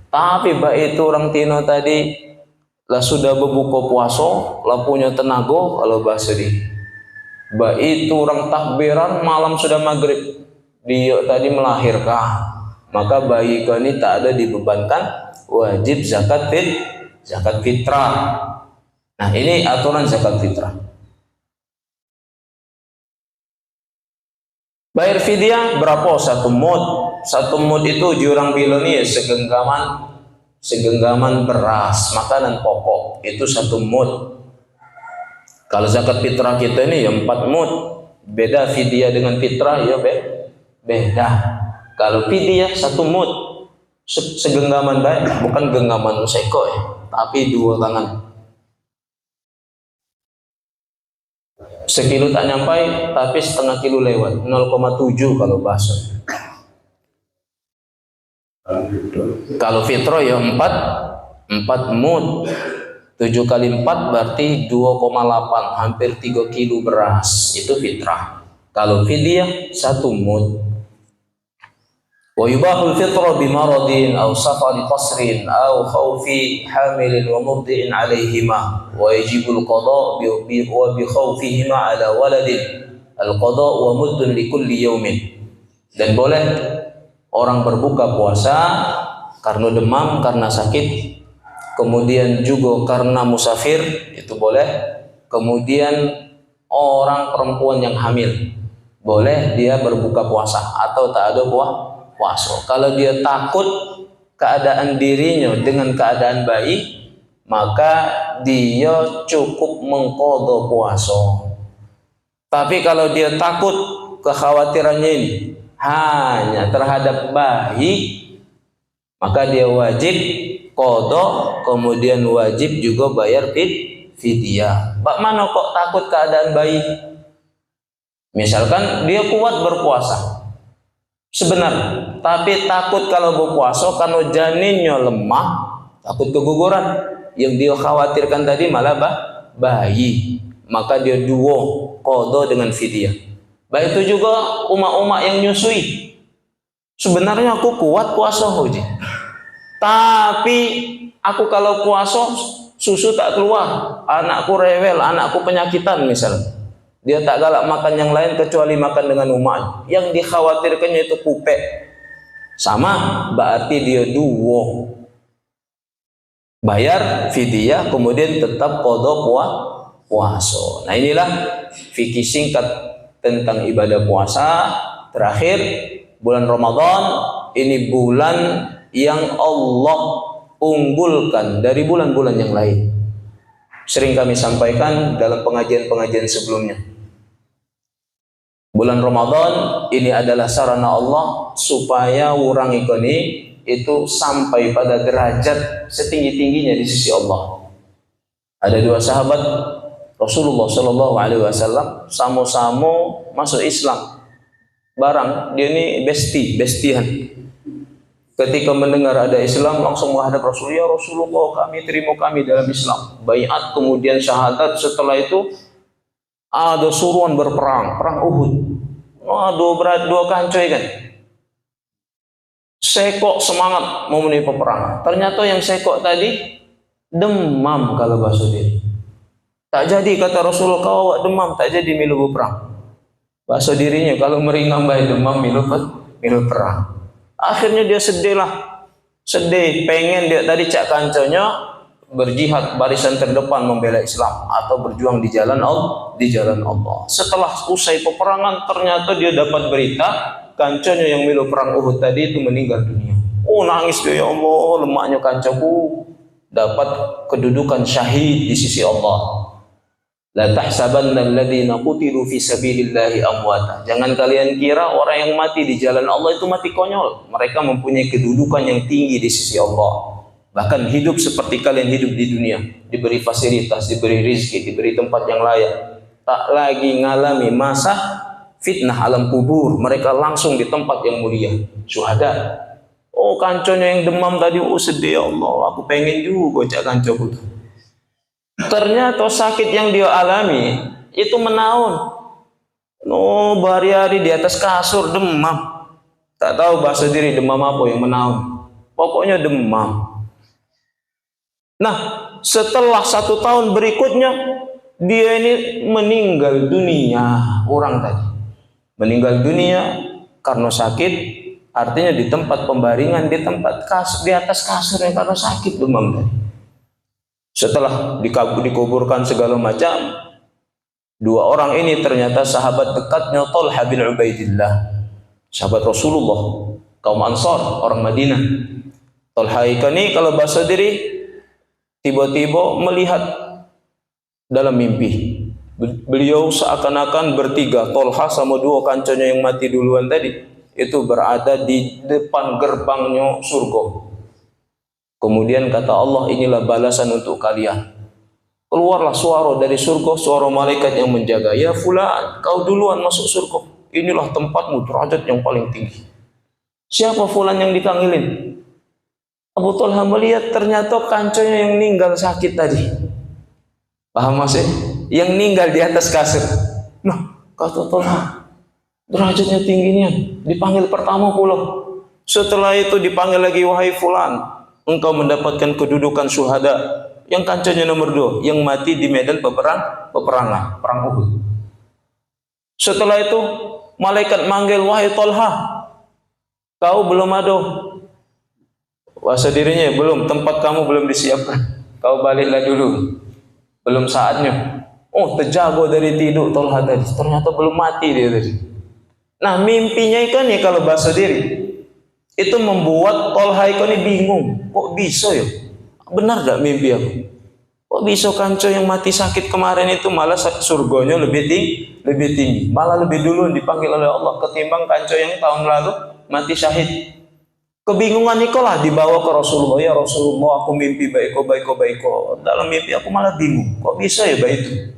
Tapi itu orang Tino tadi lah sudah berbuka puasa, lah punya tenaga kalau bahasa di. Itu orang takbiran malam sudah maghrib. Dia tadi melahirkan. Maka bayi ini tak ada dibebankan wajib zakat fitrah. Nah, ini aturan zakat fitrah. Bayar fidyah berapa? 1 mud. 1 mud itu jurang bilo nih segenggaman beras, makanan pokok, itu 1 mud. Kalau zakat fitrah kita ini ya 4 mud. Beda fidyah dengan fitrah ya beda. Kalau fidyah 1 mud, segenggaman baik, bukan genggaman seko ya, tapi 2 tangan. Sekilo tak nyampai, tapi setengah kilo lewat, 0,7 kalau bahasa. Kalau fitrah ya 4 mud, 7 kali 4 berarti 2,8, hampir 3 kilo beras, itu fitrah. Kalau fidyah 1 mud. Wa yubahul fitra bimaradin aw safari qasrin aw khawfi hamilin wa murdi'in alaihima wa yajibul qada' wa bi khawfihima ala waladin al qada' wa muddun li kulli yawmin. Dan boleh orang berbuka puasa karena demam, karena sakit, kemudian juga karena musafir, itu boleh. Kemudian orang perempuan yang hamil boleh dia berbuka puasa atau tak ada puasa. Kalau dia takut keadaan dirinya dengan keadaan baik, maka dia cukup mengqadha puasa. Tapi kalau dia takut kekhawatirannya ini hanya terhadap bayi, maka dia wajib qadha, kemudian wajib juga bayar fidyah. Bak mana kok takut keadaan bayi? Misalkan dia kuat berpuasa sebenarnya, tapi takut kalau berpuasa karena janinnya lemah, takut keguguran. Yang dia khawatirkan tadi malah bayi, maka dia duo qadha dengan fidyah. Baik itu juga umak-umak yang nyusui. Sebenarnya aku kuat puasa hoji, tapi aku kalau puasa susu tak keluar, anakku rewel, anakku penyakitan misalnya. Dia tak galak makan yang lain kecuali makan dengan umat. Yang dikhawatirkannya itu kupek. Sama berarti dia duo bayar fidyah, kemudian tetap qadha puasa. Nah, inilah fikih singkat tentang ibadah puasa. Terakhir, bulan Ramadan ini bulan yang Allah unggulkan dari bulan-bulan yang lain. Sering kami sampaikan dalam pengajian-pengajian sebelumnya. Bulan Ramadan ini adalah sarana Allah supaya orang ini itu sampai pada derajat setinggi-tingginya di sisi Allah. Ada dua sahabat Rasulullah Shallallahu Alaihi Wasallam sama-sama masuk Islam. Barang dia ini bestian. Ketika mendengar ada Islam langsung menghadap Rasul, ya Rasulullah, kami terima kami dalam Islam. Baiat, kemudian syahadat. Setelah itu ada suruhan berperang, perang Uhud. Dua kancoy kan. Sekok semangat mau menuju peperangan. Ternyata yang sekok tadi demam kalau bahasa diri. Tak jadi kata Rasulullah, kau awak demam, tak jadi milu berperang. Bahasa dirinya kalau meringan baik demam milu perang. Akhirnya dia sedih, pengen dia tadi cak kanconya berjihad barisan terdepan membela Islam atau berjuang di jalan Allah. Setelah usai peperangan ternyata dia dapat berita kanconya yang milu perang Uhud tadi itu meninggal dunia. Oh, nangis dia, ya Allah, lemaknya kancoku dapat kedudukan syahid di sisi Allah. La tahsabanna alladziina qutilu fi sabilillahi amwata. Jangan kalian kira orang yang mati di jalan Allah itu mati konyol. Mereka mempunyai kedudukan yang tinggi di sisi Allah. Bahkan hidup seperti kalian hidup di dunia, diberi fasilitas, diberi rizki, diberi tempat yang layak. Tak lagi ngalami masa fitnah alam kubur. Mereka langsung di tempat yang mulia, syuhada. Oh, kanconya yang demam tadi, oh sedih, ya Allah, aku pengen juga cak kancoku tuh. Ternyata sakit yang dia alami itu menaun. Berhari-hari di atas kasur demam. Tak tahu bahasa diri demam apa yang menaun. Pokoknya demam. Nah, setelah 1 tahun berikutnya dia ini meninggal dunia. Orang tadi meninggal dunia karena sakit. Artinya di tempat pembaringan, di tempat kasur, di atas kasurnya karena sakit demam tadi. Setelah dikuburkan segala macam, 2 orang ini ternyata sahabat dekatnya Talha bin Ubaidillah, sahabat Rasulullah, kaum Ansar, orang Madinah. Talha ini kalau bahasa diri tiba-tiba melihat dalam mimpi. Beliau seakan-akan bertiga, Talha sama 2 kancanya yang mati duluan tadi, itu berada di depan gerbangnya surga. Kemudian kata Allah, inilah balasan untuk kalian. Keluarlah suara dari surga, suara malaikat yang menjaga. Ya fulan, kau duluan masuk surga. Inilah tempatmu, derajat yang paling tinggi. Siapa fulan yang dipanggilin? Abu Talha melihat ternyata kanconya yang meninggal sakit tadi. Paham masih? Yang meninggal di atas kasur. Nah, kata Talha, derajatnya tingginya. Dipanggil pertama pula. Setelah itu dipanggil lagi, wahai fulan, engkau mendapatkan kedudukan syuhada. Yang kancanya nomor 2, yang mati di medan peperangan, perang Uhud. Setelah itu malaikat manggil, wahai Talha, kau belum ada. Bahasa dirinya, belum, tempat kamu belum disiapkan. Kau baliklah dulu, belum saatnya. Oh, terjaga dari tidur Talha tadi. Ternyata belum mati dia tadi. Nah, mimpinya ikan ya kalau bahasa diri. Itu membuat Tolha ini bingung. Kok bisa ya? Benar gak mimpi aku? Kok bisa kanco yang mati sakit kemarin itu malah surganya lebih tinggi. Malah lebih dulu dipanggil oleh Allah ketimbang kanco yang tahun lalu mati syahid. Kebingungan itu lah dibawa ke Rasulullah. Ya Rasulullah, aku mimpi baiko. Dalam mimpi aku malah bingung. Kok bisa ya baik itu?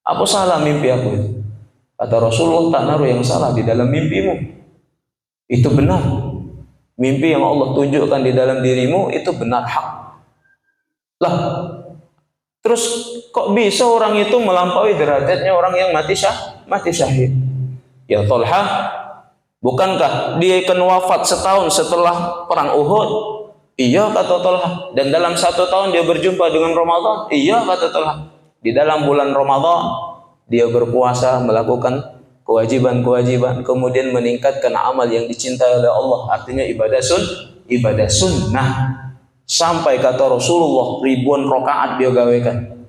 Apa salah mimpi aku itu? Kata Rasulullah, tak naruh yang salah di dalam mimpimu. Itu benar. Mimpi yang Allah tunjukkan di dalam dirimu itu benar hak. Lah, terus kok bisa orang itu melampaui derajatnya orang yang mati syahid? Ya Tolha, bukankah dia akan wafat setahun setelah perang Uhud? Iya kata Tolha. Dan dalam 1 tahun dia berjumpa dengan Ramadan? Iya kata Tolha. Di dalam bulan Ramadan dia berpuasa, melakukan kewajiban-kewajiban, kemudian meningkatkan amal yang dicintai oleh Allah, artinya ibadah sunnah, sampai kata Rasulullah ribuan rakaat dia gawekan.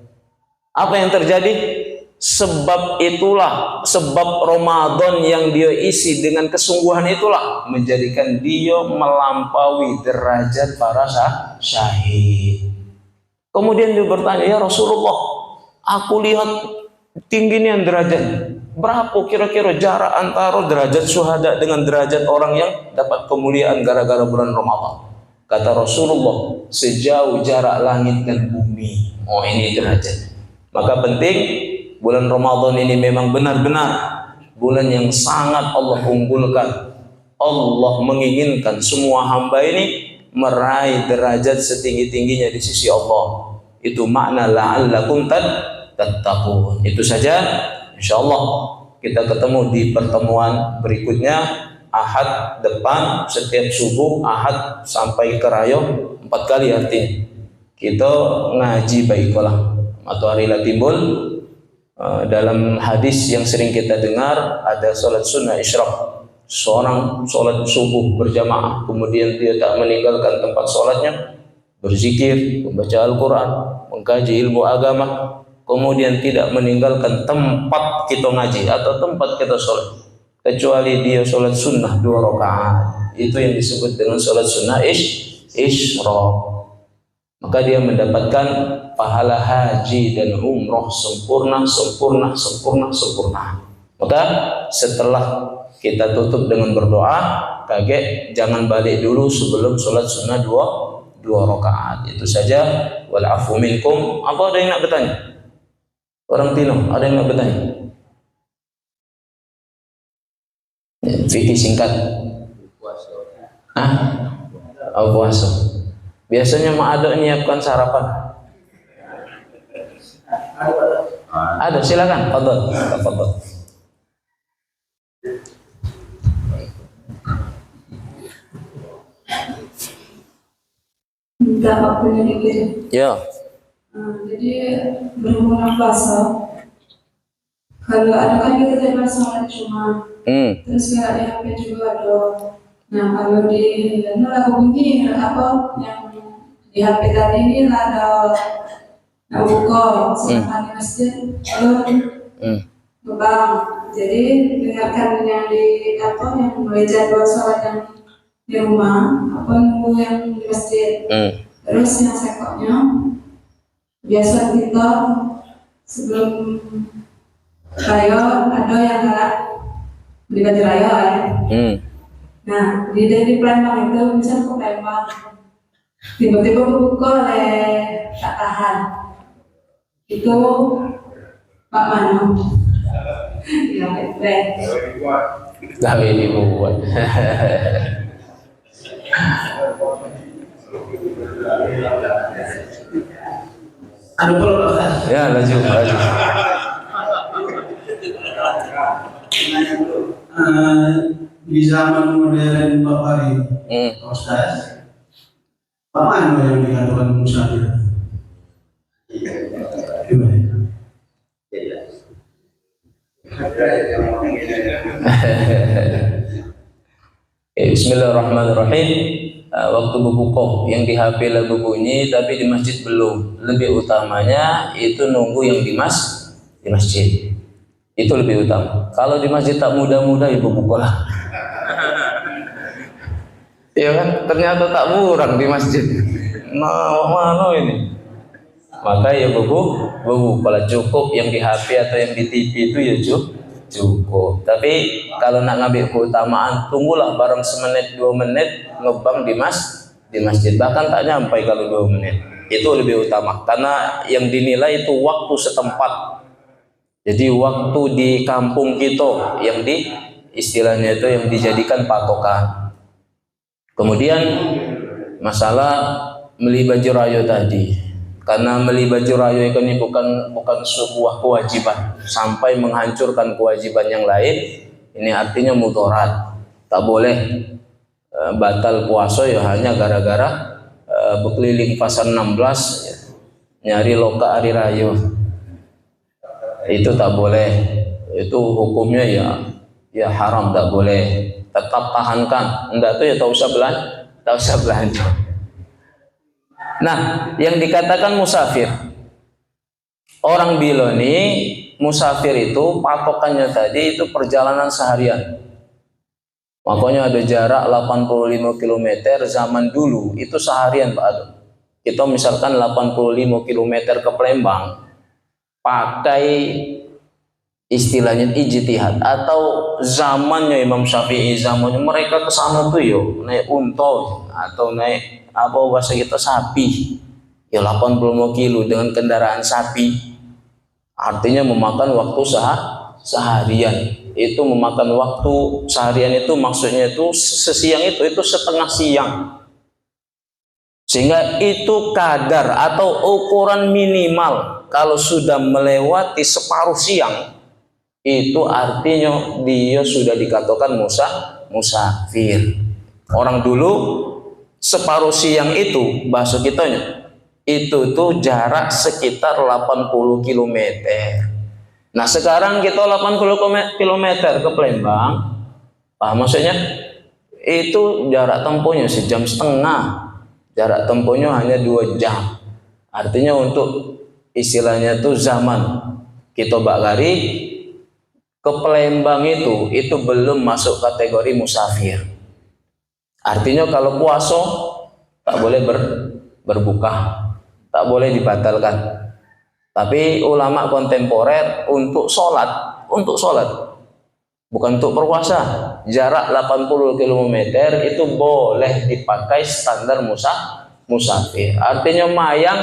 Apa yang terjadi? Sebab Ramadan yang dia isi dengan kesungguhan itulah menjadikan dia melampaui derajat para syahid. Kemudian dia bertanya, ya Rasulullah, aku lihat tingginya derajatnya. Berapa kira-kira jarak antara derajat syuhada dengan derajat orang yang dapat kemuliaan gara-gara bulan Ramadan? Kata Rasulullah, sejauh jarak langit dan bumi. Oh, ini derajat. Maka penting, bulan Ramadan ini memang benar-benar bulan yang sangat Allah unggulkan. Allah menginginkan semua hamba ini meraih derajat setinggi-tingginya di sisi Allah. Itu makna la'allakum tattaqun. Itu saja. InsyaAllah kita ketemu di pertemuan berikutnya Ahad depan, setiap subuh Ahad sampai ke Rayo 4 kali artinya kita ngaji baikolah matahari lah timbul. Dalam hadis yang sering kita dengar ada sholat sunnah isyraq, seorang sholat subuh berjamaah kemudian dia tak meninggalkan tempat sholatnya, berzikir, membaca Al-Quran, mengkaji ilmu agama, kemudian tidak meninggalkan tempat kita ngaji atau tempat kita sholat, kecuali dia sholat sunnah 2 rakaat. Itu yang disebut dengan sholat sunnah isyraq. Maka dia mendapatkan pahala haji dan umroh sempurna. Maka setelah kita tutup dengan berdoa, kaget jangan balik dulu sebelum sholat sunnah 2 rakaat. Itu saja. Wal afu minkum. Apa ada yang nak bertanya? Orang Tino, ada yang nak bertanya? Fikih singkat. Puasa. Biasanya mak ada nyiapkan sarapan. Ada, silakan. Fadhol. Minta waktunya dikit. Ya. Jadi berhubungan puasa, kalau ada kan kita tadi sholat cuma, terus kalau di HP juga ada. Nah kalau di lagu bunyi apa yang di HP tadi ini ada buka, sedangkan di masjid bang. Jadi dengarkan yang di apa yang mulai jadwal sholat yang di rumah, apa nunggu yang di masjid. Terus yang sekotnya biasa kita sebelum raya ada yang galak di baju raya ya. Nah di Palembang itu misal ke Palembang tiba-tiba buka oleh tak tahan itu Pak Manu yang Gawe dibuat. Ya lanjut. Di zaman modern Bapak ini, Ustaz, Pak Manu yang dikatakan musafir. Bismillahirrahmanirrahim. Waktu berbuka yang di HP lagu bunyi tapi di masjid belum. Lebih utamanya itu nunggu yang di masjid. Itu lebih utama. Kalau di masjid tak mudah-mudah ya berbuka lah. Ya kan, ternyata tak murah di masjid. Nah, mana ini? Maka ya buku, kalau cukup yang di HP atau yang di TV itu ya cukup. Tapi kalau nak ngambil keutamaan, tunggulah bareng semenit 2 menit ngebang di masjid. Bahkan tak nyampai kalau 2 menit. Itu lebih utama karena yang dinilai itu waktu setempat. Jadi waktu di kampung kita yang istilahnya itu yang dijadikan patokan. Kemudian masalah beli baju rayo tadi, karena beli baju rayo ini bukan sebuah kewajiban sampai menghancurkan kewajiban yang lain. Ini artinya mudarat, tak boleh batal puasa ya hanya gara-gara berkeliling pasar 16 ya, nyari loka hari rayo. Itu tak boleh, itu hukumnya ya haram, tak boleh. Tetap tahankan, enggak tuh ya tak usah belanja. Nah, yang dikatakan musafir, orang Biloni musafir itu patokannya tadi itu perjalanan seharian. Makanya ada jarak 85 km zaman dulu itu seharian Pak Ado. Kita misalkan 85 km ke Palembang pakai istilahnya ijtihad atau zamannya Imam Syafi'i, zamannya mereka ke sana tuh yo naik unta atau naik apa bahasa kita sapi. Ya 85 kilo dengan kendaraan sapi. Artinya memakan waktu seharian. Itu memakan waktu seharian itu maksudnya itu sesiang itu setengah siang. Sehingga itu kadar atau ukuran minimal kalau sudah melewati separuh siang itu artinya dia sudah dikatakan musafir. Orang dulu separuh siang itu bahasa kitanya itu tuh jarak sekitar 80 km. Nah sekarang kita 80 km ke Palembang, maksudnya itu jarak tempuhnya 1,5 jam, jarak tempuhnya hanya 2 jam. Artinya untuk istilahnya tuh zaman kita bakari ke Palembang itu belum masuk kategori musafir. Artinya kalau puasa tak boleh berbuka, tak boleh dibatalkan. Tapi ulama kontemporer untuk sholat, bukan untuk berpuasa, jarak 80 km itu boleh dipakai standar musafir. Artinya mayang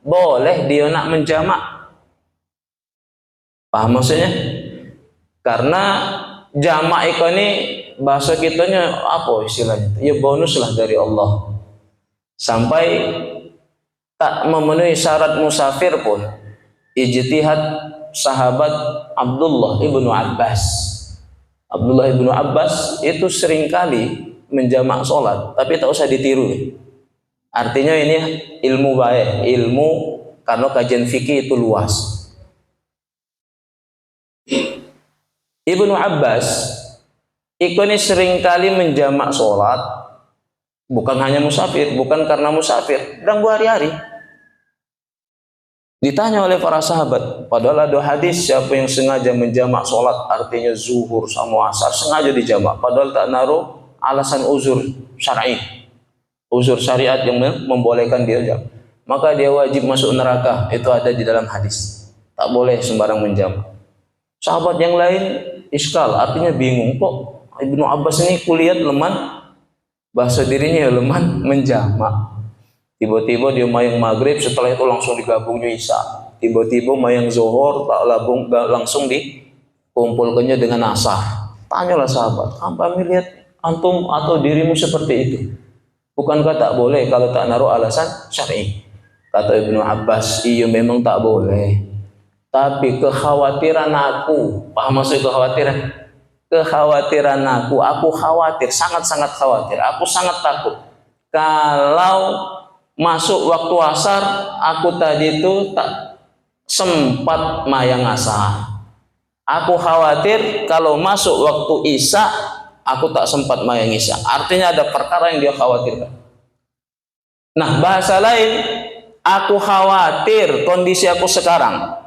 boleh dia nak menjamak. Paham maksudnya? Karena jamak ini bahasa kitanya apa istilahnya? Ya bonus lah dari Allah. Sampai tak memenuhi syarat musafir pun ijtihad sahabat Abdullah ibnu Abbas. Abdullah ibnu Abbas itu seringkali menjamak sholat, tapi tak usah ditiru. Artinya ini ilmu baik, ilmu karena kajian fikih itu luas. Ibnu Abbas ini seringkali menjamak sholat bukan hanya musafir, bukan karena musafir, dan hari-hari. Ditanya oleh para sahabat, padahal ada hadis siapa yang sengaja menjamak sholat, artinya zuhur sama asar, sengaja dijamak, padahal tak naruh alasan uzur syar'i, uzur syariat yang membolehkan dia jamak, maka dia wajib masuk neraka. Itu ada di dalam hadis. Tak boleh sembarang menjamak. Sahabat yang lain iskal, artinya bingung, kok Ibnu Abbas ini kulihat leman, bahasa dirinya leman menjamak. Tiba-tiba dia mayang maghrib, setelah itu langsung digabungnya isya. Tiba-tiba mayang zuhur, tak langsung dikumpulkannya dengan asar. Tanyalah sahabat, kami lihat antum atau dirimu seperti itu. Bukankah tak boleh kalau tak naruh alasan syar'i? Kata Ibnu Abbas, iya memang tak boleh. Tapi kekhawatiran aku, paham maksud kekhawatiran? Kekhawatiran aku khawatir, sangat-sangat khawatir. Aku sangat takut kalau masuk waktu asar, aku tadi itu tak sempat mayang asar. Aku khawatir kalau masuk waktu isya, aku tak sempat mayang isya. Artinya ada perkara yang dia khawatirkan. Nah, bahasa lain, aku khawatir kondisi aku sekarang.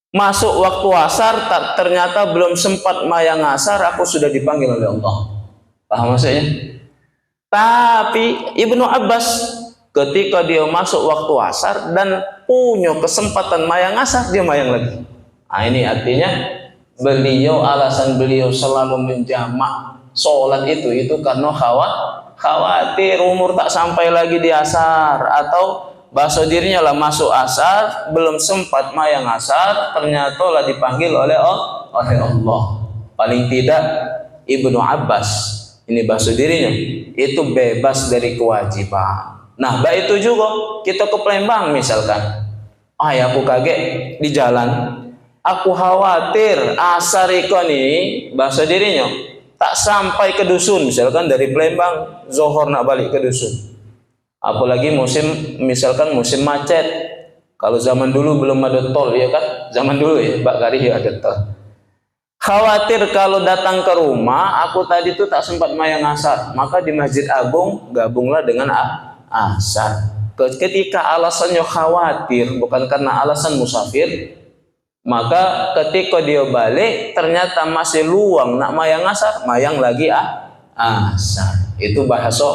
Masuk waktu asar, ternyata belum sempat mayang asar, aku sudah dipanggil oleh Allah. Paham maksudnya? Tapi Ibnu Abbas ketika dia masuk waktu asar dan punya kesempatan mayang asar, dia mayang lagi. Nah, ini artinya alasan beliau selalu menjamak sholat itu karena khawatir umur tak sampai lagi di asar, atau bahasa dirinya lah masuk asar belum sempat mayang asar, ternyata lah dipanggil oleh Allah. Paling tidak Ibnu Abbas, ini bahasa dirinya, itu bebas dari kewajiban. Nah, baik itu juga kita ke Palembang misalkan, aku kaget di jalan, aku khawatir asar nih bahasa dirinya tak sampai ke dusun, misalkan dari Palembang Zohor nak balik ke dusun, apalagi misalkan musim macet. Kalau zaman dulu belum ada tol, ya kan, zaman dulu ya Mbak Kari ya ada tol. Khawatir kalau datang ke rumah aku tadi tuh tak sempat mayang asar, maka di Masjid Agung gabunglah dengan asar. Ketika alasannya khawatir, bukan karena alasan musafir, maka ketika dia balik ternyata masih luang nak mayang asar, mayang lagi asar. Itu bahasa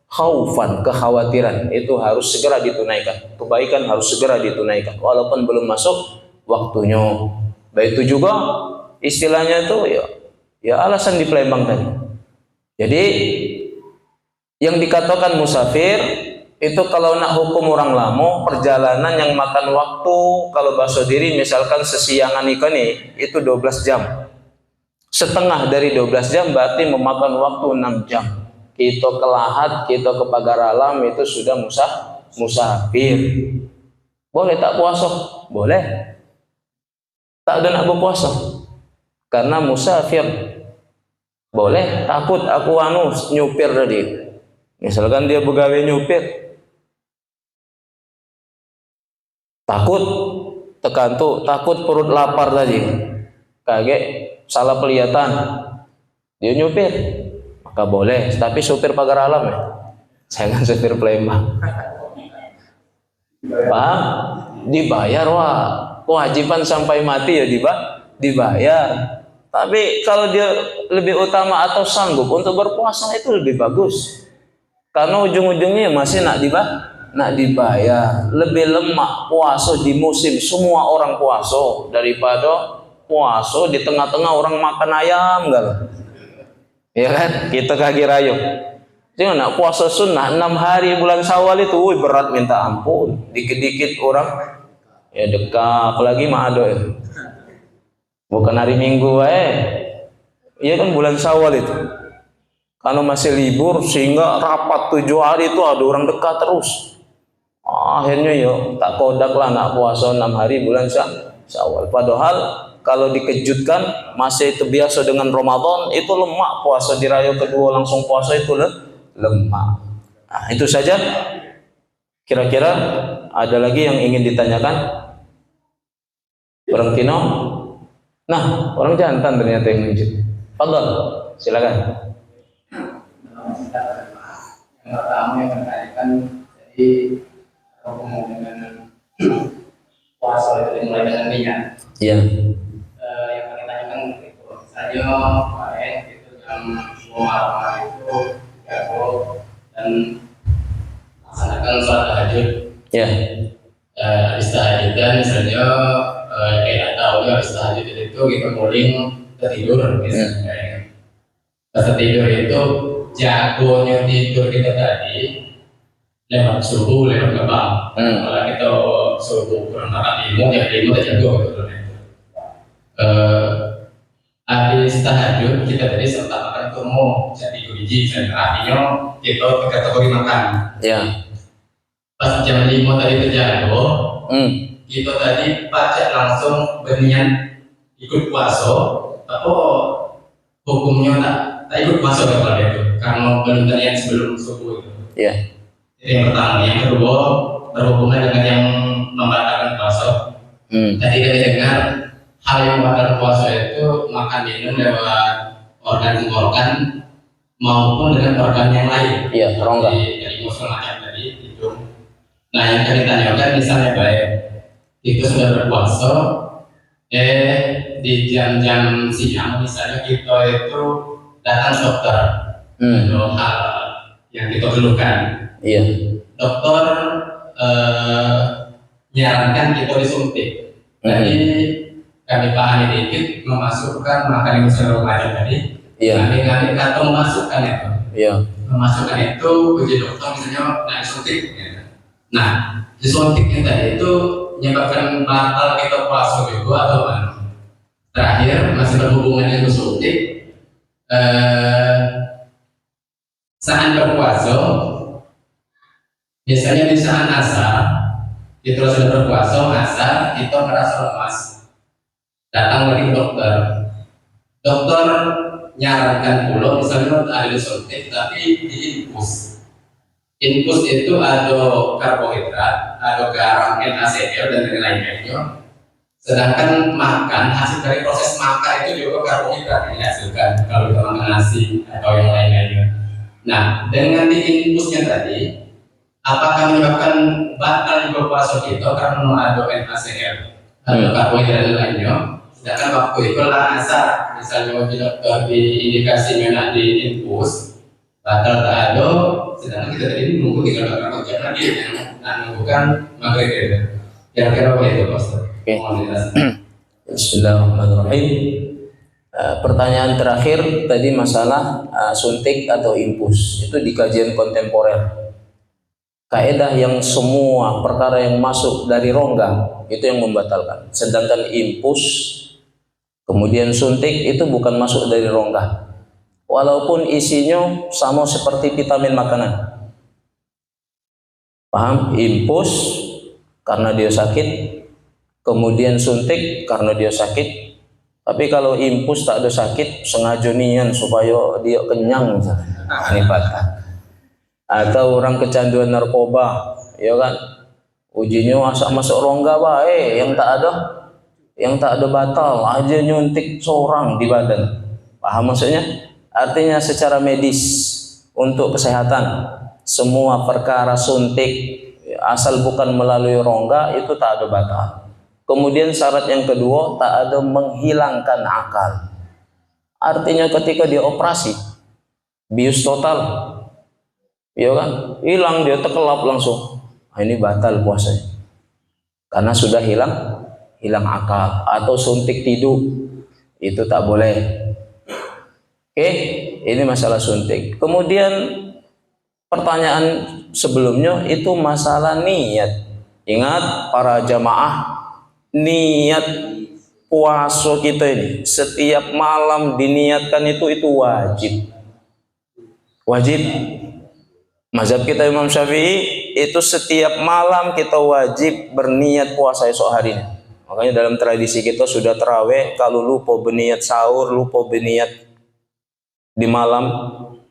khaufan, kekhawatiran, itu harus segera ditunaikan. Kebaikan harus segera ditunaikan walaupun belum masuk waktunya. Baik itu juga istilahnya itu ya alasan di Palembang tadi. Jadi yang dikatakan musafir itu kalau nak hukum orang lama, perjalanan yang makan waktu, kalau bahasa diri misalkan sesiangan ikan itu 12 jam. Setengah dari 12 jam berarti memakan waktu 6 jam. Kita ke Lahat, kita ke Pagar Alam itu sudah musafir. Boleh tak puasa? Boleh. Tak ada nak berpuasa. Karena musafir. Boleh, takut aku nyupir tadi. Misalkan dia pegawai nyupir, takut takut perut lapar tadi, kaget salah pelihatan, dia nyupir, maka boleh. Tapi supir Pagar Alam ya, jangan supir Palembang. Paham? Dibayar, kewajiban sampai mati ya dibayar. Tapi kalau dia lebih utama atau sanggup untuk berpuasa, itu lebih bagus. Karena ujung-ujungnya masih nak dibayar. Lebih lemak puasa di musim semua orang puasa daripada puasa di tengah-tengah orang makan ayam enggak. Ya kan? Kita kaki rayo. Jangan nak puasa sunnah 6 hari bulan Syawal itu berat minta ampun. Dikit-dikit orang ya dekat, apalagi ma'ado ya. Bukan hari Minggu iya kan bulan Syawal itu. Karena masih libur sehingga rapat 7 hari itu ada orang dekat terus. Akhirnya tak kodak lah nak puasa 6 hari bulan Syawal. Padahal kalau dikejutkan masih terbiasa dengan Ramadan, itu lemak. Puasa di raya kedua langsung puasa itu lemak. Nah, itu saja. Kira-kira ada lagi yang ingin ditanyakan? Orang Tino? Nah, orang jantan ternyata yang nunjuk. Fadhol, silakan. Yang pertama yang berkaitan jadi hubungan dengan puasa itu dimulai dengan niat. Iya. Yang kami tanyakan itu saja kemarin itu jam 2 malam itu dan laksanakan sholat tahajud. Iya. Habis tahajud misalnya kayak tahu ya habis tahajud itu kita mulai tertidur misalnya. Pas tidur itu jagonya tidur kita tadi lewat subuh, lewat kebang. Kalau kita subuh kurang arah lima, ya lima tak jago gitu. Habis tahajud kita tadi sempat makan kurma, jadi 3 biji. Artinya kita kategori makan. Ya. Pas jam 5 tadi terjago, kita tadi pacak langsung berniat ikut puasa, atau hukumnya tak ikut puasa kalau itu, karena belum terniat sebelum subuh itu. Iya. Jadi yang pertama, yang kedua berhubungan dengan yang membatalkan puasa. Tadi kita dengar hal yang membatalkan puasa itu makan minum lewat organ maupun dengan organ yang lain. Iya, rongga. Jadi macam tadi itu. Nah, yang kami tanyakan misalnya baik itu sudah berpuasa, di jam-jam siang misalnya kita itu datang dokter, hal yang kita perlukan. Iya. Dokter nyarankan kita disuntik. Jadi kami pahami dikit memasukkan makanan unsur remaja tadi. Kami kata memasukkan itu. Iya. Memasukkan itu uji dokter misalnya nak disuntik. Nah, disuntiknya tadi itu menyebabkan batal kita puasa juga atau apa? Terakhir masih berhubungan dengan suntik. Saat berpuasa, biasanya di saat asar, kita sudah berpuasa asar, kita merasa lemas. Datang lagi ke dokter. Dokter nyarankan pulau, misalnya ada disuntik, tapi diinfus. Infus itu ada karbohidrat, ada garam, NaCl dan lain-lainnya. Sedangkan makan, hasil dari proses makan itu juga karbohidrat yang dihasilkan kalau kita makan nasi atau yang lain-lainnya. Nah, dengan diinfusnya tadi, apakah menyebabkan batal juga puasa kita karena ada NaCl atau karbohidrat dan lainnya? Sedangkan waktu itu lah asar, misalnya dokter diindikasi nak diinfus, batal tak ada, sedangkan kita tadi menunggu 3 jam lagi yang menunggukan maghrib. Kira-kira begitu, Pastor. Bismillahirrahmanirrahim. Pertanyaan terakhir tadi masalah suntik atau infus itu di kajian kontemporer. Kaidah yang semua perkara yang masuk dari rongga itu yang membatalkan. Sedangkan infus kemudian suntik itu bukan masuk dari rongga. Walaupun isinya sama seperti vitamin makanan. Paham? Infus karena dia sakit, kemudian suntik karena dia sakit. Tapi kalau infus tak ada sakit, sengaja nian supaya dia kenyang misalnya. Ini batal. Atau orang kecanduan narkoba, ya kan? Ujinya masuk rongga baik, yang tak ada batal aja nyuntik seorang di badan. Paham maksudnya? Artinya secara medis untuk kesehatan semua perkara suntik asal bukan melalui rongga itu tak ada batal. Kemudian syarat yang kedua, tak ada menghilangkan akal. Artinya ketika dia operasi bius total, ya kan, hilang dia terkelap langsung. Nah, ini batal puasanya karena sudah hilang akal. Atau suntik tidur itu tak boleh. Oke, ini masalah suntik. Kemudian pertanyaan sebelumnya itu masalah niat. Ingat para jamaah, niat puasa kita ini setiap malam diniatkan itu wajib. Wajib. Mazhab kita Imam Syafi'i itu setiap malam kita wajib berniat puasa esok harinya. Makanya dalam tradisi kita sudah tarawih, kalau lupa berniat sahur, lupa berniat di malam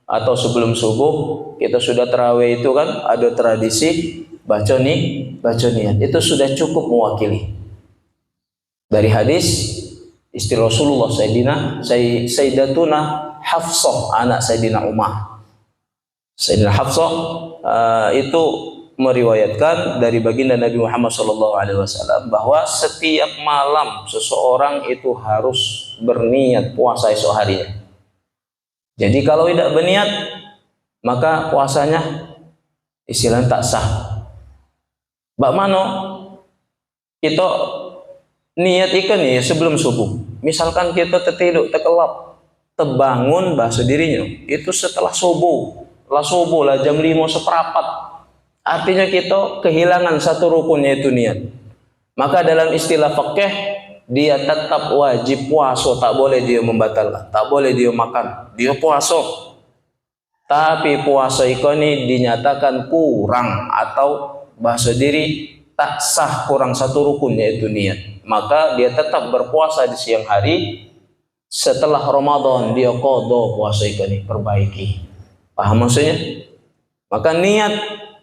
atau sebelum subuh, kita sudah tarawih itu kan ada tradisi baca niat. Itu sudah cukup mewakili. Dari hadis istri Rasulullah Sayyidatuna Hafsah anak Sayyidina Umar. Sayyidina Hafsah itu meriwayatkan dari baginda Nabi Muhammad SAW bahwa setiap malam seseorang itu harus berniat puasa esok harinya. Jadi kalau tidak berniat maka puasanya istilahnya tak sah. Bagaimana kita niat ikan ya sebelum subuh. Misalkan kita tertidur, terkelap, terbangun bahasa dirinya itu setelah subuh. Lah jam 5:15. Artinya kita kehilangan satu rukunnya itu niat. Maka dalam istilah fikih dia tetap wajib puasa, tak boleh dia membatalkan, tak boleh dia makan, dia puasa. Tapi puasa ini dinyatakan kurang atau bahasa diri tak sah, kurang satu rukun yaitu niat. Maka dia tetap berpuasa di siang hari. Setelah Ramadan dia qadha puasa ini, perbaiki. Paham maksudnya? Maka niat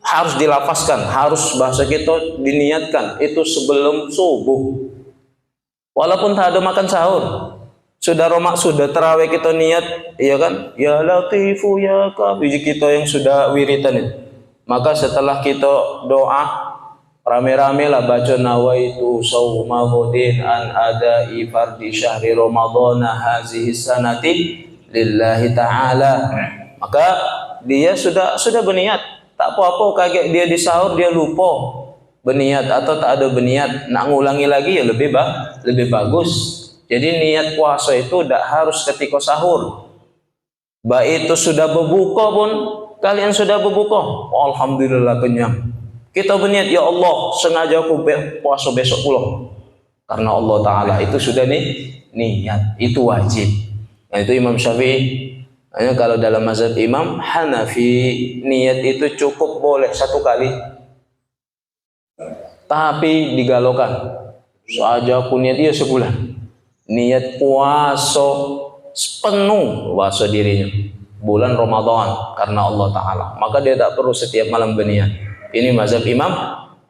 harus dilafazkan, harus bahasa kita diniatkan itu sebelum subuh. Walaupun tak ada makan sahur, sudah tarawih kita niat, iya kan? Ya Latifu ya Kafi kita yang sudah wiritan itu. Maka setelah kita doa rame-rame lah baca nawaitu shauma ghadin an adai fardi syahri ramadhana hazihi sanati lillahi ta'ala. Maka dia sudah berniat. Tak apa-apa kaget dia di sahur dia lupa berniat atau tak ada berniat, nak ngulangi lagi ya lebih bagus. Jadi niat puasa itu tak harus ketika sahur. Baik itu sudah berbuka pun, kalian sudah berbuka, alhamdulillah kenyang. Kita berniat, ya Allah, sengaja aku puasa besok pula. Karena Allah Ta'ala itu sudah niat, itu wajib. Nah, itu Imam Syafi'i. Hanya kalau dalam mazhab Imam Hanafi, niat itu cukup boleh satu kali, tapi digalaukan. Saja aku niat dia sebulan, niat puasa penuh puasa dirinya bulan Ramadan karena Allah Ta'ala, maka dia tak perlu setiap malam berniat. Ini mazhab Imam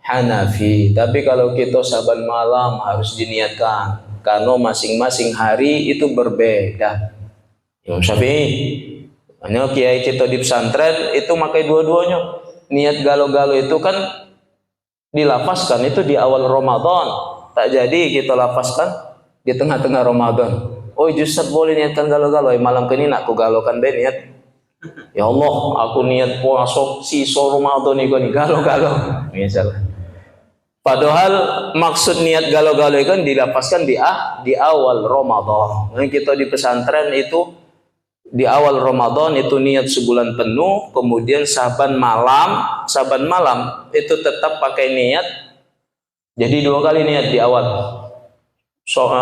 Hanafi. Tapi kalau kita saban malam harus diniatkan, karena masing-masing hari itu berbeda. Imam Syafi'i, hanya kiai kita di pesantren itu makai dua-duanya. Niat galau-galau itu kan dilafazkan itu di awal Ramadan, tak jadi kita lafazkan di tengah-tengah Ramadan. Oh Ustaz boleh niatkan galau-galau, malam kini nak ku galaukan deh niat. Ya Allah, aku niat puasa sisa Ramadan ini galau-galau. Misalnya. Padahal maksud niat galau-galau kan dilapaskan di awal Ramadan. Nah, kita di pesantren itu di awal Ramadan itu niat sebulan penuh, kemudian saban malam itu tetap pakai niat. Jadi 2 kali niat di awal.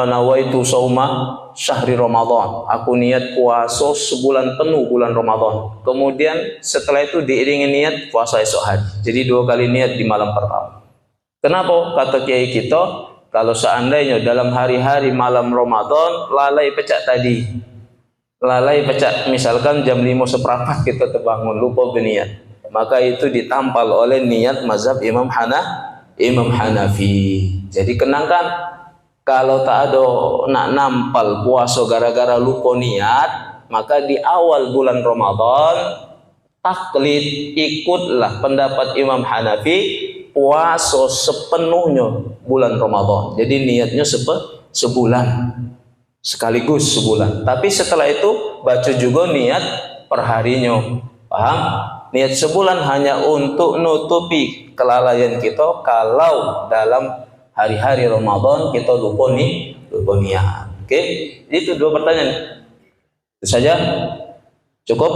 Nawaitu sauma syahri Ramadan. Aku niat puasa sebulan penuh bulan Ramadan. Kemudian setelah itu diiringi niat puasa esok hari. Jadi 2 kali niat di malam pertama. Kenapa? Kata kiai kita, kalau seandainya dalam hari-hari malam Ramadan lalai pecah tadi, misalkan jam 5:15 kita terbangun lupa berniat, maka itu ditampal oleh niat mazhab Imam Hanafi. Jadi kenangkan, kalau tak ada nak nampal puasa gara-gara lupa niat, maka di awal bulan Ramadan taklid, ikutlah pendapat Imam Hanafi, puasa sepenuhnya bulan Ramadan. Jadi niatnya sebulan, sekaligus sebulan. Tapi setelah itu baca juga niat perharinya. Paham? Niat sebulan hanya untuk nutupi kelalaian kita kalau dalam hari-hari Ramadan kita lupa niat. Oke? Itu 2 pertanyaan. Itu saja. Cukup?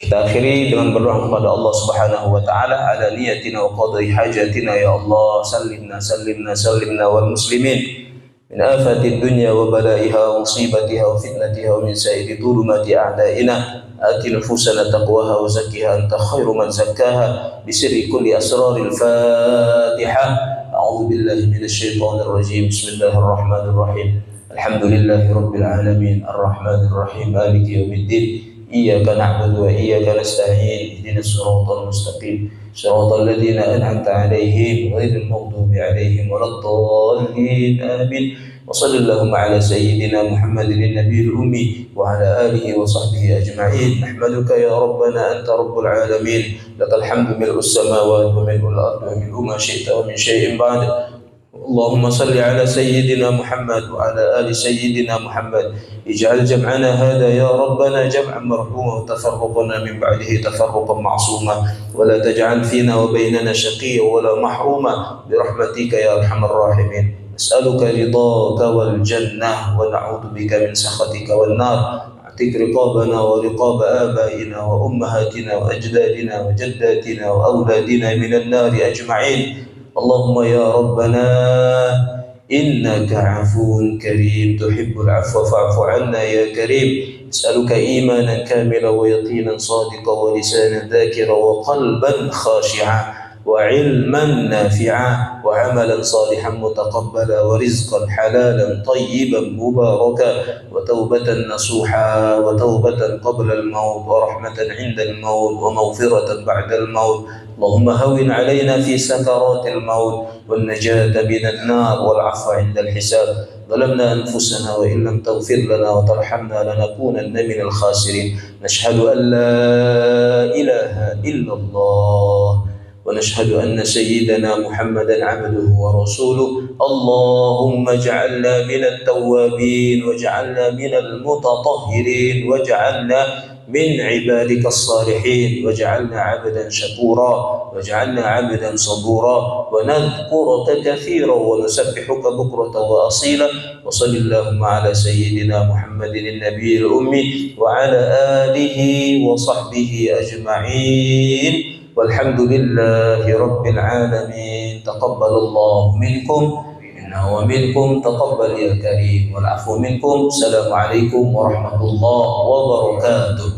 Kita akhiri dengan berdoa kepada Allah Subhanahu wa taala, ala niyatina wa qadri hajatina ya Allah, sallimna wal muslimin min afati dunya wa balaiha wa musibatiha wa fitnatiha wa min sa'iri dhulumati a'daina. Ati nufusana taqwaha wa zakkiha anta khairu man zakkaha bi sirri kulli asraril Fatihah. A'udzu billahi minasy syaithanir rajim. Bismillahirrahmanirrahim. Alhamdulillahi rabbil alamin arrahmanir rahim maliki yaumiddin. إياك نعبد وإياك نستعين اهدنا الصراط المستقيم صراط الذين أنعمت عليهم غير المغضوب عليهم ولا الضالين آمين وصلى اللهم على سيدنا محمد النبي الأمي وعلى آله وصحبه أجمعين. نحمدك يا ربنا أنت رب العالمين، لك الحمد ملء السماوات وملء الأرض وملء ما شئت ومن شيء بعد. اللهم صل على سيدنا محمد وعلى آل سيدنا محمد. اجعل جمعنا هذا يا ربنا جمعا مرحوما وتفرقنا من بعده تفرقا معصوما، ولا تجعل فينا وبيننا شقيا ولا محروما برحمتك يا أرحم الراحمين. نسألك رضاك والجنة ونعوذ بك من سخطك والنار. اعتق رقابنا ورقاب آبائنا وأمهاتنا وأجدادنا وجداتنا وأولادنا من النار أجمعين. اللهم يا ربنا إنك عفو كريم تحب العفو فاعف عنا يا كريم. نسألك إيمانا كاملا ويقينا صادقا ولسانا ذاكرا وقلبا خاشعا وعلما نافعا وعملا صالحا متقبلا ورزقا حلالا طيبا مباركا وتوبة نصوحا وتوبة قبل الموت ورحمة عند الموت ومغفرة بعد الموت. اللهم هون علينا في سكرات الموت والنجاة من النار والعفو عند الحساب. ظلمنا أنفسنا وإن لم تغفر لنا وترحمنا لنكونن من الخاسرين. نشهد أن لا إله إلا الله ونشهد أن سيدنا محمدا عبده ورسوله. اللهم اجعلنا من التوابين واجعلنا من المتطهرين واجعلنا من عبادك الصالحين واجعلنا عبدا شكورا واجعلنا عبدا صبورا ونذكرك كثيرا ونسبحك بكرة وأصيلا. وصل اللهم على سيدنا محمد النبي الأمي وعلى آله وصحبه أجمعين والحمد لله رب العالمين. تقبل الله منكم ومنكم تقبل يا كريم والعفو منكم. السلام عليكم ورحمة الله وبركاته.